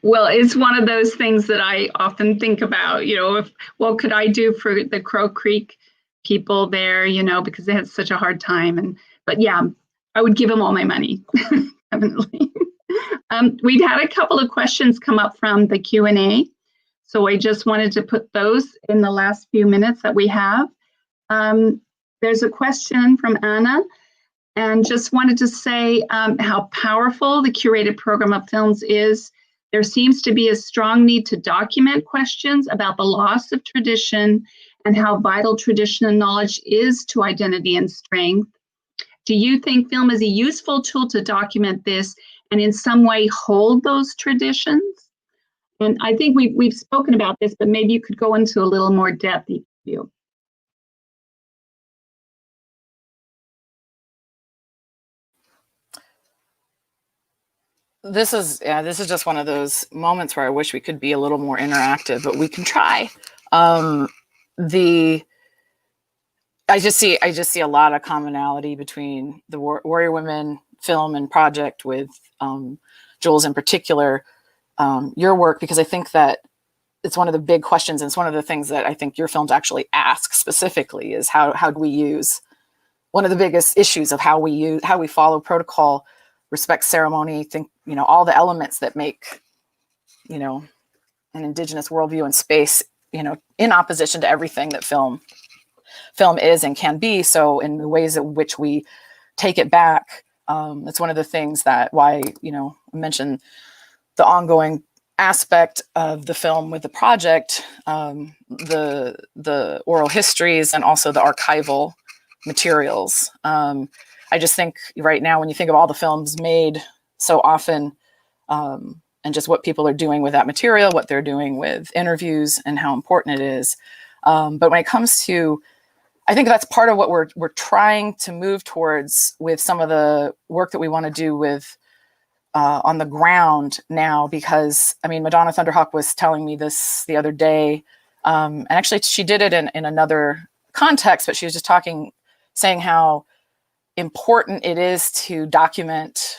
Well, it's one of those things that I often think about, you know, what could I do for the Crow Creek people there, you know, because they had such a hard time. But yeah, I would give them all my money, definitely. We've had a couple of questions come up from the Q&A. So I just wanted to put those in the last few minutes that we have. There's a question from Anna. And just wanted to say how powerful the curated program of films is. There seems to be a strong need to document questions about the loss of tradition and how vital tradition and knowledge is to identity and strength. Do you think film is a useful tool to document this and in some way hold those traditions? And I think we've spoken about this, but maybe you could go into a little more depth, each of you. This is just one of those moments where I wish we could be a little more interactive, but we can try. I just see a lot of commonality between the Warrior Women film and project with Jules in particular, your work, because I think that it's one of the big questions, and it's one of the things that I think your films actually ask specifically is how do we use one of the biggest issues of how we follow protocol, respect ceremony, think, you know, all the elements that make, you know, an Indigenous worldview and space, you know, in opposition to everything that film is and can be. So in the ways in which we take it back, it's one of the things that why, you know, I mentioned the ongoing aspect of the film with the project, the oral histories and also the archival materials. I just think right now, when you think of all the films made so often, and just what people are doing with that material, what they're doing with interviews and how important it is. But when it comes to, I think that's part of what we're trying to move towards with some of the work that we want to do with on the ground now, because I mean, Madonna Thunder Hawk was telling me this the other day, and actually she did it in another context, but she was just saying how important it is to document,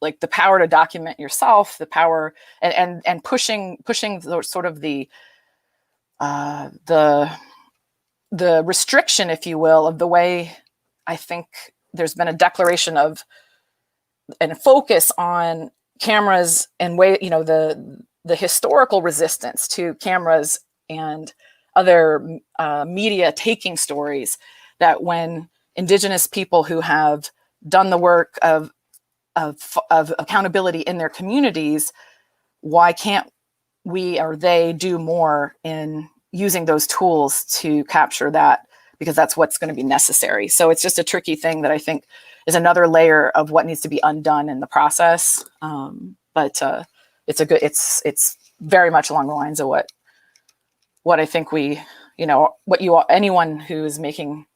like the power to document yourself, the power and pushing the sort of the restriction, if you will, of the way I think there's been a declaration of and focus on cameras and way, you know, the historical resistance to cameras and other media taking stories, that when Indigenous people who have done the work of accountability in their communities, why can't we or they do more in using those tools to capture that? Because that's what's going to be necessary. So it's just a tricky thing that I think is another layer of what needs to be undone in the process. But it's very much along the lines of what I think we, you know, anyone who is making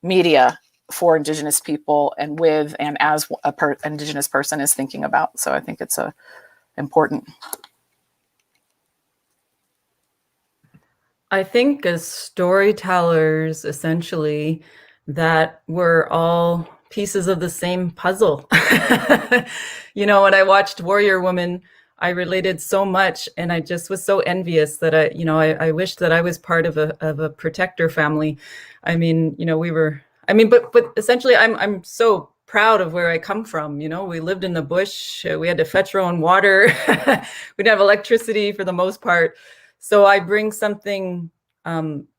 media for Indigenous people and with and as Indigenous person is thinking about. So I think it's important. I think as storytellers, essentially, that we're all pieces of the same puzzle. You know, when I watched Warrior Woman, I related so much, and I just was so envious that I wished that I was part of a protector family. I mean, you know, but essentially, I'm so proud of where I come from. You know, we lived in the bush. We had to fetch our own water. We didn't have electricity for the most part. So I bring something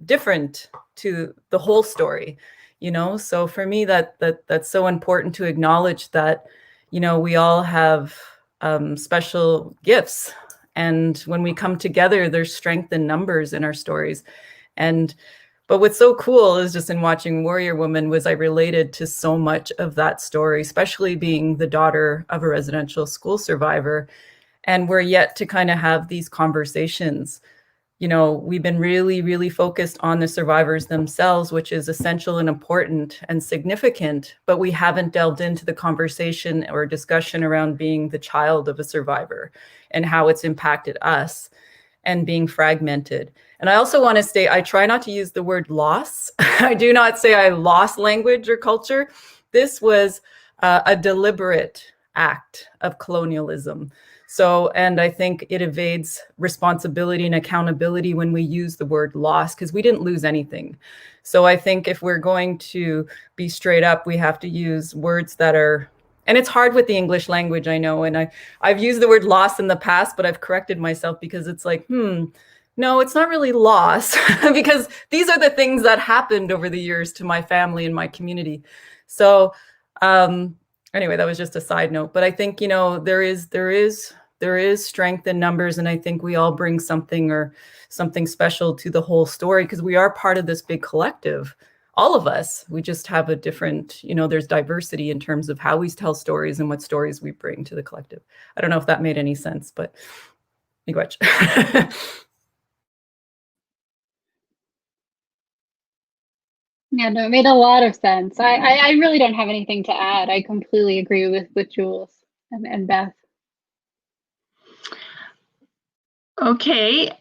different to the whole story, you know. So for me, that's so important to acknowledge that, you know, we all have special gifts, and when we come together, there's strength in numbers in our stories. But what's so cool is just in watching Warrior Woman was I related to so much of that story, especially being the daughter of a residential school survivor. And we're yet to kind of have these conversations. You know, we've been really, really focused on the survivors themselves, which is essential and important and significant, but we haven't delved into the conversation or discussion around being the child of a survivor and how it's impacted us and being fragmented. And I also want to say, I try not to use the word loss. I do not say I lost language or culture. This was a deliberate act of colonialism. So, and I think it evades responsibility and accountability when we use the word loss, because we didn't lose anything. So I think if we're going to be straight up, we have to use words that are, and it's hard with the English language, I know. And I've used the word loss in the past, but I've corrected myself because it's like, no, it's not really loss because these are the things that happened over the years to my family and my community. So anyway, that was just a side note, but I think, you know, there is strength in numbers, and I think we all bring something special to the whole story because we are part of this big collective. All of us, we just have a different, you know, there's diversity in terms of how we tell stories and what stories we bring to the collective. I don't know if that made any sense, but miigwech. Yeah, no, it made a lot of sense. I really don't have anything to add. I completely agree with Jules and Beth. Okay,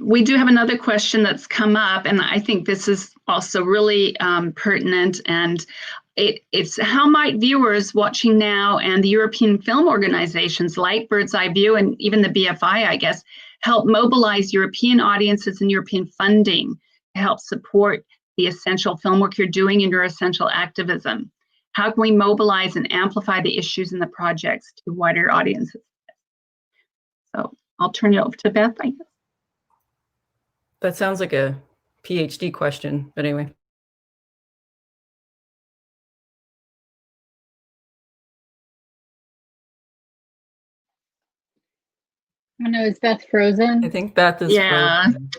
we do have another question that's come up, and I think this is also really pertinent, and it's how might viewers watching now and the European film organizations like Bird's Eye View and even the BFI, I guess, help mobilize European audiences and European funding to help support the essential film work you're doing in your essential activism? How can we mobilize and amplify the issues in the projects to wider audiences? So I'll turn it over to Beth, I guess. That sounds like a PhD question, but anyway. I know, is Beth frozen? I think Beth is frozen.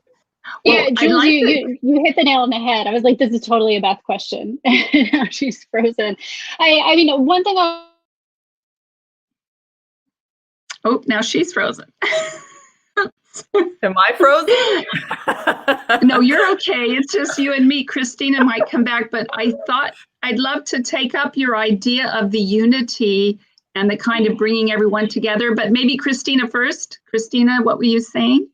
Yeah, Well, Jules, you hit the nail on the head. I was like, this is totally a Beth question. Now she's frozen. I mean, one thing Oh, now she's frozen. Am I frozen? No, you're okay. It's just you and me. Christina might come back, but I thought I'd love to take up your idea of the unity and the kind of bringing everyone together, but maybe Christina first. Christina, what were you saying?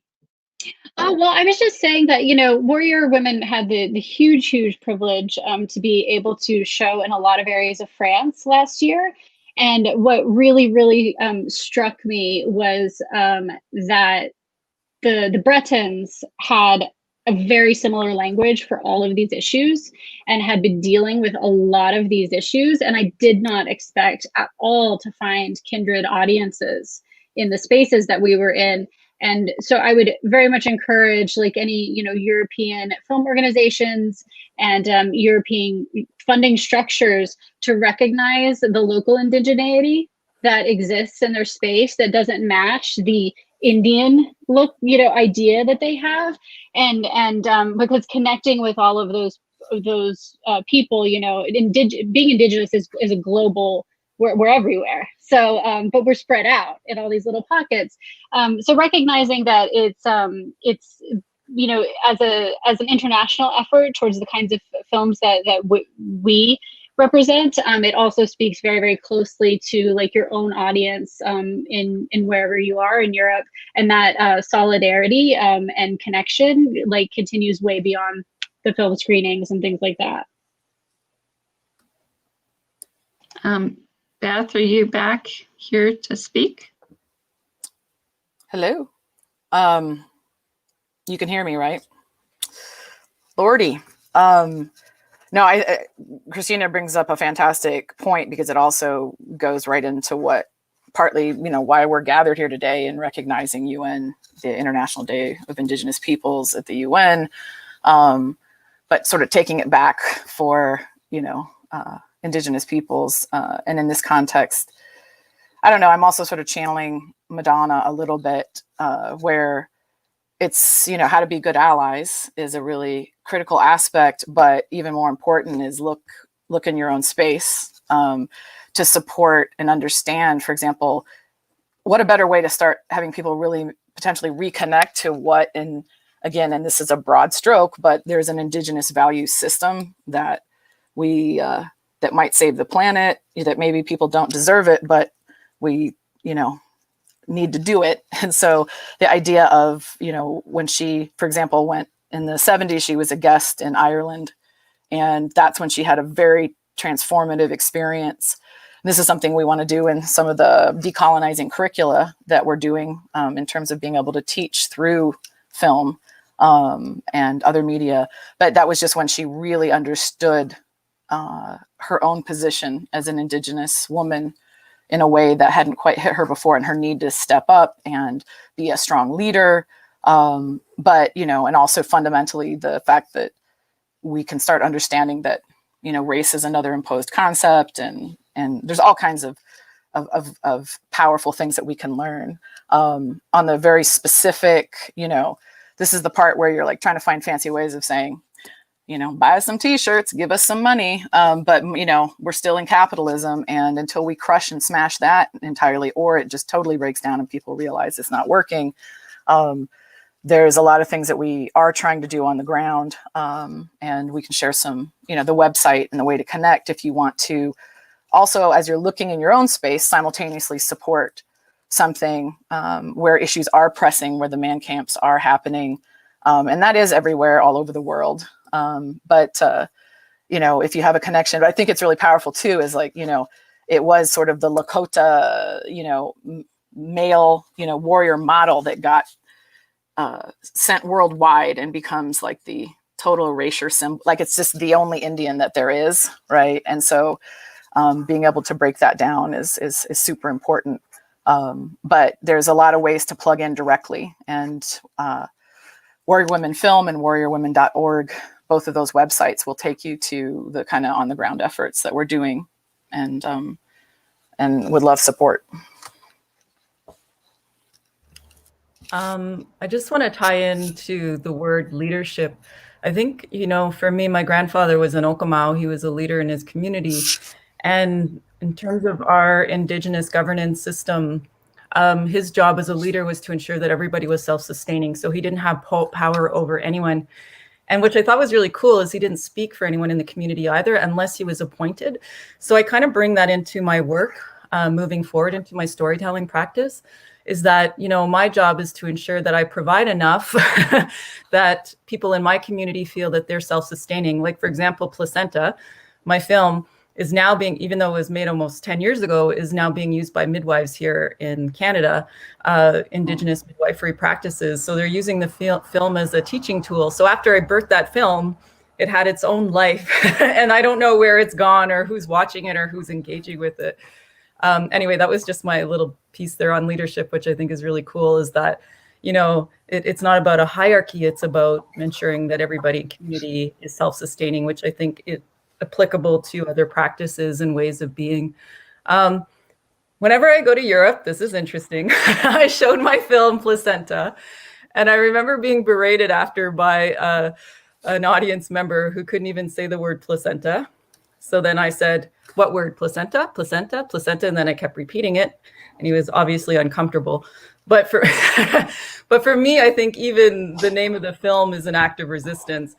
well, I was just saying that, you know, Warrior Women had the huge privilege to be able to show in a lot of areas of France last year. And what really struck me was that the Bretons had a very similar language for all of these issues and had been dealing with a lot of these issues. And I did not expect at all to find kindred audiences in the spaces that we were in. And so I would very much encourage, like, any, you know, European film organizations and European funding structures to recognize the local indigeneity that exists in their space that doesn't match the Indian look, you know, idea that they have, and because connecting with all of those people, you know, being Indigenous is a global. We're everywhere. So, but we're spread out in all these little pockets. So recognizing that it's you know, as an international effort towards the kinds of films that we represent. It also speaks very, very closely to like your own audience in wherever you are in Europe, and that solidarity and connection like continues way beyond the film screenings and things like that. Beth, are you back here to speak? Hello. You can hear me, right? Lordy. No, Christina brings up a fantastic point, because it also goes right into what partly, why we're gathered here today and recognizing UN, the International Day of Indigenous Peoples at the UN, but sort of taking it back for, Indigenous peoples. And in this context, I don't know, I'm also sort of channeling Madonna a little bit, where it's, how to be good allies is a really critical aspect, but even more important is look in your own space to support and understand, for example, what a better way to start having people really potentially reconnect to what, and again, and this is a broad stroke, but there's an Indigenous value system that we, that might save the planet, that maybe people don't deserve it, but we, need to do it. And so the idea of, when she, for example, went in the 70s, she was a guest in Ireland, and that's when she had a very transformative experience. This is something we want to do in some of the decolonizing curricula that we're doing in terms of being able to teach through film and other media. But that was just when she really understood her own position as an Indigenous woman in a way that hadn't quite hit her before, and her need to step up and be a strong leader. But, and also fundamentally the fact that we can start understanding that, race is another imposed concept, and there's all kinds of powerful things that we can learn. On the very specific, this is the part where you're like trying to find fancy ways of saying, buy us some t-shirts, give us some money. But, we're still in capitalism. And until we crush and smash that entirely, or it just totally breaks down and people realize it's not working, there's a lot of things that we are trying to do on the ground. And we can share some, the website and the way to connect if you want to. Also, as you're looking in your own space, simultaneously support something where issues are pressing, where the man camps are happening. And that is everywhere, all over the world. But if you have a connection, but I think it's really powerful too, is like, it was sort of the Lakota, male, warrior model that got sent worldwide and becomes like the total erasure symbol. Like it's just the only Indian that there is, right? And so being able to break that down is super important. But there's a lot of ways to plug in directly, and Warrior Women Film and warriorwomen.org, both of those websites will take you to the kind of on the ground efforts that we're doing, and would love support. I just want to tie into the word leadership. I think, for me, my grandfather was an Okamau. He was a leader in his community. And in terms of our Indigenous governance system, his job as a leader was to ensure that everybody was self-sustaining. So he didn't have power over anyone. And which I thought was really cool is he didn't speak for anyone in the community either, unless he was appointed. So I kind of bring that into my work, moving forward into my storytelling practice, is that, my job is to ensure that I provide enough that people in my community feel that they're self-sustaining. Like, for example, PLACEnta, my film, is now being, even though it was made almost 10 years ago, is now being used by midwives here in Canada, Indigenous midwifery practices. So they're using the film as a teaching tool. So after I birthed that film, it had its own life. And I don't know where it's gone or who's watching it or who's engaging with it. Anyway, that was just my little piece there on leadership, which I think is really cool, is that, it's not about a hierarchy. It's about ensuring that everybody in community is self-sustaining, which I think is applicable to other practices and ways of being. Whenever I go to Europe, this is interesting. I showed my film PLACEnta, and I remember being berated after by an audience member who couldn't even say the word placenta. So then I said, what word? Placenta, placenta, placenta. And then I kept repeating it, and he was obviously uncomfortable. But for me, I think even the name of the film is an act of resistance.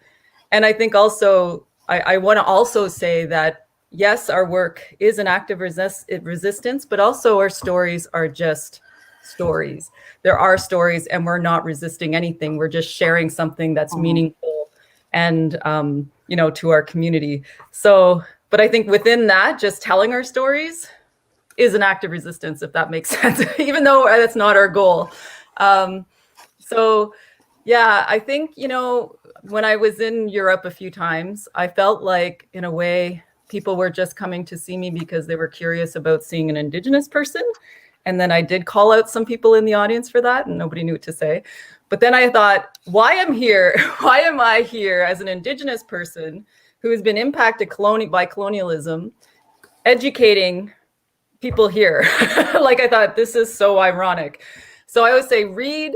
And I think also, I want to also say that yes, our work is an act of resistance, but also our stories are just stories. There are stories, and we're not resisting anything. We're just sharing something that's meaningful and, you know, to our community. So, but I think within that, just telling our stories is an act of resistance, if that makes sense, even though that's not our goal. So yeah, I think, you know, when I was in Europe a few times, I felt like, in a way, people were just coming to see me because they were curious about seeing an Indigenous person. And then I did call out some people in the audience for that, and nobody knew what to say. But then I thought, why am I here as an Indigenous person who has been impacted by colonialism, educating people here? Like, I thought, this is so ironic. So I always say, read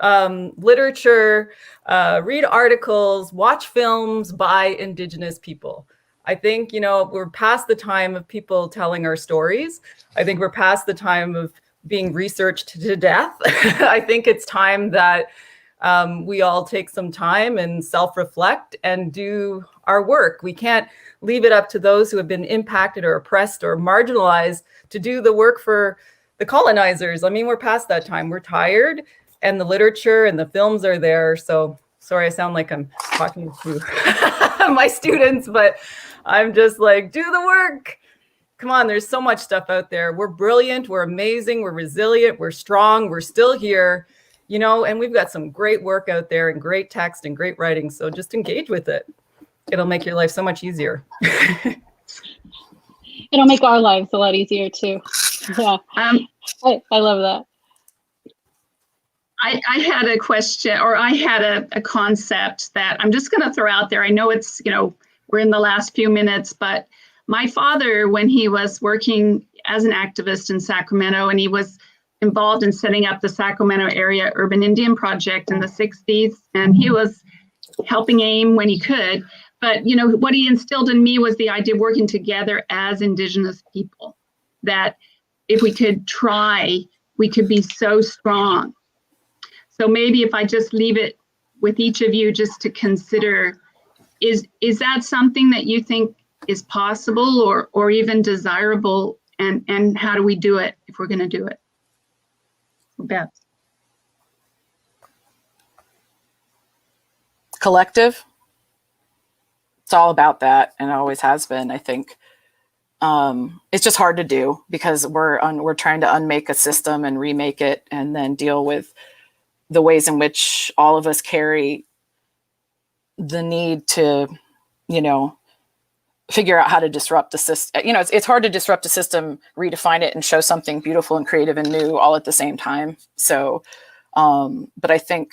literature, read articles, watch films by Indigenous people. I think, you know, we're past the time of people telling our stories. I think we're past the time of being researched to death. I think it's time that we all take some time and self-reflect and do our work. We can't leave it up to those who have been impacted or oppressed or marginalized to do the work for the colonizers. I mean, we're past that time. We're tired, and the literature and the films are there. So sorry, I sound like I'm talking to my students, but I'm just like, do the work. Come on, there's so much stuff out there. We're brilliant, we're amazing, we're resilient, we're strong, we're still here, you know, and we've got some great work out there and great text and great writing. So just engage with it. It'll make your life so much easier. It'll make our lives a lot easier too. Yeah, I love that. I had a question, or I had a concept that I'm just going to throw out there. I know it's, you know, we're in the last few minutes, but my father, when he was working as an activist in Sacramento, and he was involved in setting up the Sacramento Area Urban Indian Project in the 60s, and he was helping AIM when he could. But, you know, what he instilled in me was the idea of working together as Indigenous people, that if we could try, we could be so strong. So maybe if I just leave it with each of you just to consider, is that something that you think is possible or even desirable, and how do we do it if we're going to do it? Beth. Collective. It's all about that, and it always has been. I think it's just hard to do because we're trying to unmake a system and remake it, and then deal with the ways in which all of us carry the need to, you know, figure out how to disrupt the system. You know, it's hard to disrupt a system, redefine it, and show something beautiful and creative and new all at the same time. So, but I think,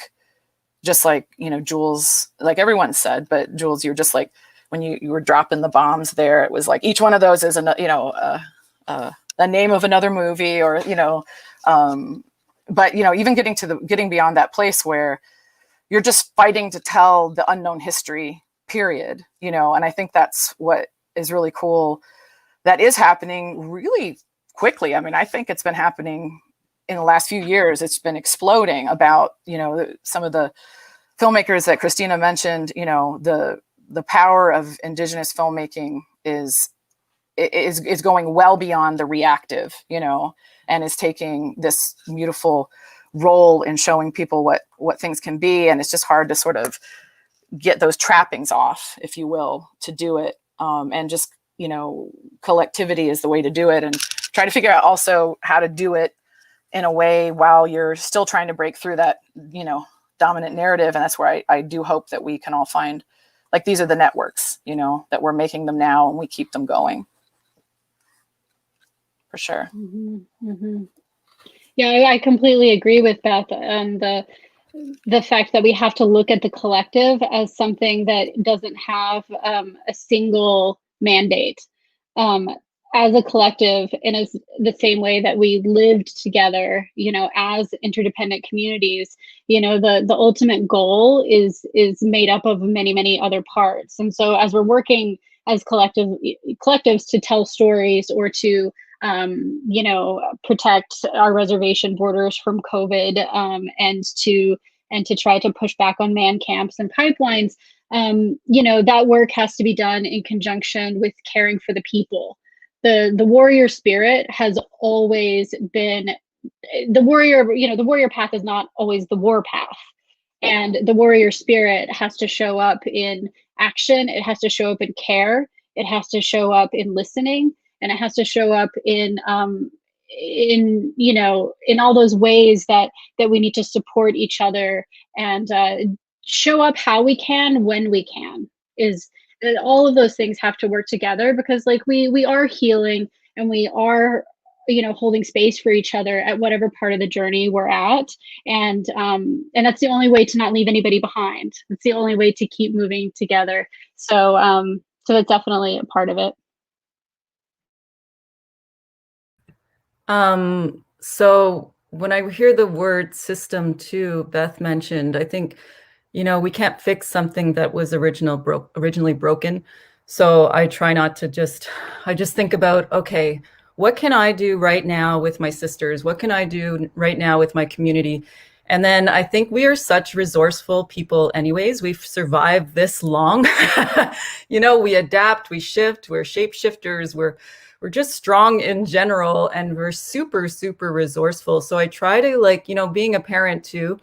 just like, you know, Jules, like everyone said, but Jules, you're just like, when you were dropping the bombs there, it was like each one of those is a name of another movie, or, you know, but, you know, even getting beyond that place where you're just fighting to tell the unknown history, period, you know. And I think that's what is really cool, that is happening really quickly. I mean, I think it's been happening in the last few years. It's been exploding about, you know, some of the filmmakers that Christina mentioned. You know, the power of Indigenous filmmaking is going well beyond the reactive, you know, and is taking this beautiful role in showing people what things can be. And it's just hard to sort of get those trappings off, if you will, to do it. And just, you know, collectivity is the way to do it, and try to figure out also how to do it in a way while you're still trying to break through that, you know, dominant narrative. And that's where I do hope that we can all find, like, these are the networks, you know, that we're making them now, and we keep them going. For sure. Mm-hmm, mm-hmm. Yeah, I completely agree with Beth, and the fact that we have to look at the collective as something that doesn't have a single mandate. As a collective, and as the same way that we lived together, you know, as interdependent communities, you know, the ultimate goal is made up of many, many other parts. And so as we're working as collectives to tell stories, or to you know, protect our reservation borders from COVID, and to try to push back on man camps and pipelines, that work has to be done in conjunction with caring for the people. The warrior spirit has always been the warrior. The warrior path is not always the war path, and the warrior spirit has to show up in action. It has to show up in care. It has to show up in listening, and it has to show up in all those ways that we need to support each other and show up how we can when we can. Is all of those things have to work together, because like we are healing, and we are holding space for each other at whatever part of the journey we're at, and that's the only way to not leave anybody behind. It's the only way to keep moving together. So that's definitely a part of it. So when I hear the word system too, Beth mentioned, I think, we can't fix something that was originally broken. So I try not to I just think about, okay, what can I do right now with my sisters? What can I do right now with my community? And then I think we are such resourceful people anyways. We've survived this long. We adapt, we shift, we're shapeshifters, we're just strong in general, and we're super, super resourceful. So I try to being a parent too,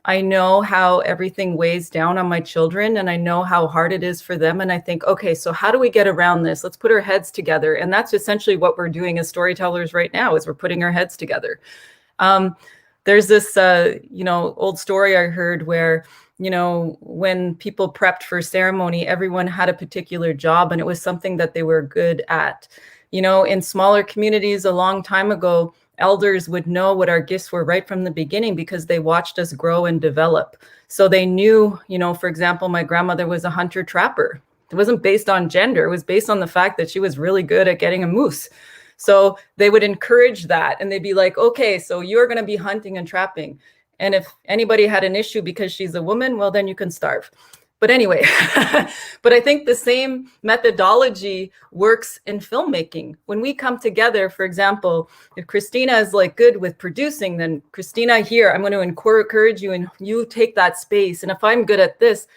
I know how everything weighs down on my children, and I know how hard it is for them. And I think, okay, so how do we get around this? Let's put our heads together. And that's essentially what we're doing as storytellers right now, is we're putting our heads together. There's this, old story I heard where, when people prepped for ceremony, everyone had a particular job, and it was something that they were good at. In smaller communities a long time ago, elders would know what our gifts were right from the beginning, because they watched us grow and develop. So they knew, for example, my grandmother was a hunter trapper. It wasn't based on gender. It was based on the fact that she was really good at getting a moose. So they would encourage that, and they'd be like, okay, so you're going to be hunting and trapping. And if anybody had an issue because she's a woman, well, then you can starve. But anyway, but I think the same methodology works in filmmaking. When we come together, for example, if Christina is good with producing, then Christina, here, I'm going to encourage you, and you take that space. And if I'm good at this,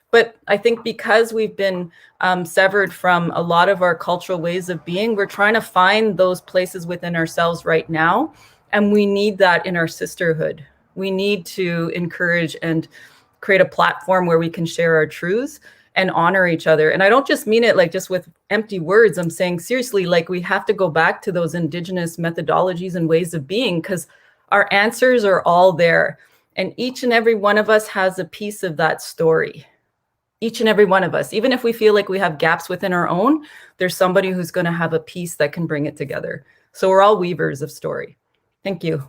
but I think because we've been severed from a lot of our cultural ways of being, we're trying to find those places within ourselves right now. And we need that in our sisterhood. We need to encourage and create a platform where we can share our truths and honor each other. And I don't just mean it just with empty words. I'm saying seriously, we have to go back to those Indigenous methodologies and ways of being, because our answers are all there. And each and every one of us has a piece of that story. Each and every one of us, even if we feel like we have gaps within our own, there's somebody who's going to have a piece that can bring it together. So we're all weavers of story. Thank you.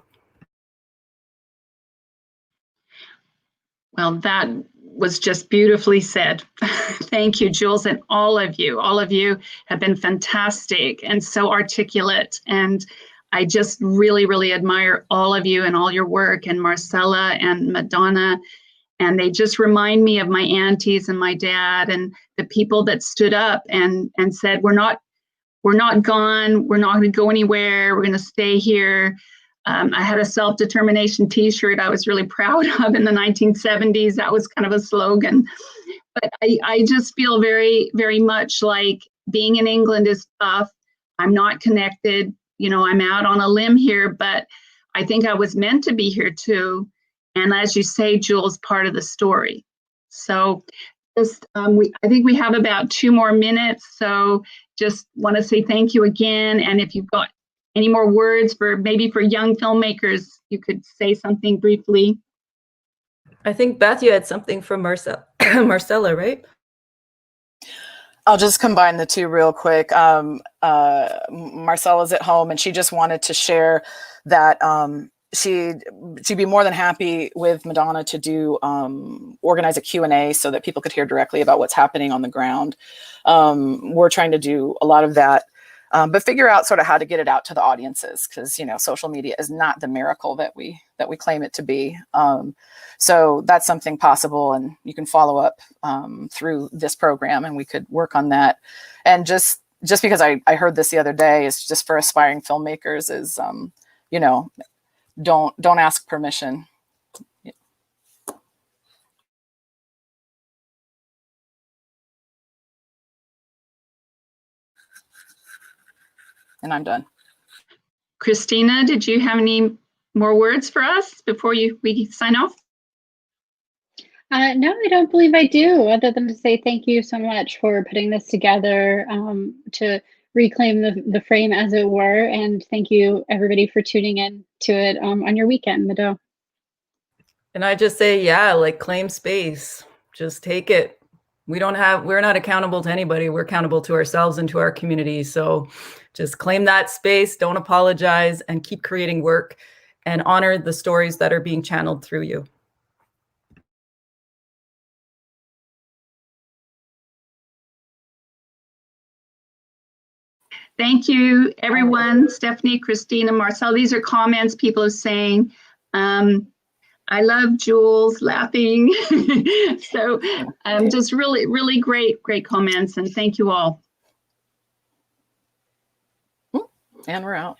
Well, that was just beautifully said. Thank you, Jules, and all of you. All of you have been fantastic and so articulate. And I just really, really admire all of you and all your work, and Marcella and Madonna. And they just remind me of my aunties and my dad and the people that stood up and said, we're not gone. We're not going to go anywhere. We're going to stay here. I had a self-determination T-shirt I was really proud of in the 1970s. That was kind of a slogan. But I just feel very, very much like being in England is tough. I'm not connected. I'm out on a limb here, but I think I was meant to be here too. And as you say, Jules, part of the story. So just, I think we have about 2 more minutes. So just want to say thank you again. And if you've got any more words for young filmmakers, you could say something briefly. I think Beth, you had something from Marcella, right? I'll just combine the two real quick. Marcella's at home, and she just wanted to share that she'd be more than happy with Madonna to do organize a Q&A so that people could hear directly about what's happening on the ground. We're trying to do a lot of that. But figure out sort of how to get it out to the audiences, because social media is not the miracle that we claim it to be. So that's something possible, and you can follow up through this program, and we could work on that. And just because I heard this the other day, is just for aspiring filmmakers is don't ask permission. And I'm done. Christina, did you have any more words for us before we sign off? No, I don't believe I do, other than to say thank you so much for putting this together to reclaim the frame, as it were. And thank you, everybody, for tuning in to it on your weekend, Mado. And I just say, yeah, like, claim space. Just take it. We're not accountable to anybody. We're accountable to ourselves and to our community. So just claim that space, don't apologize, and keep creating work and honor the stories that are being channeled through you. Thank you, everyone. Stephanie, Christina, Marcel, these are comments people are saying. I love Jules laughing. So just really, really great comments, and thank you all. And we're out.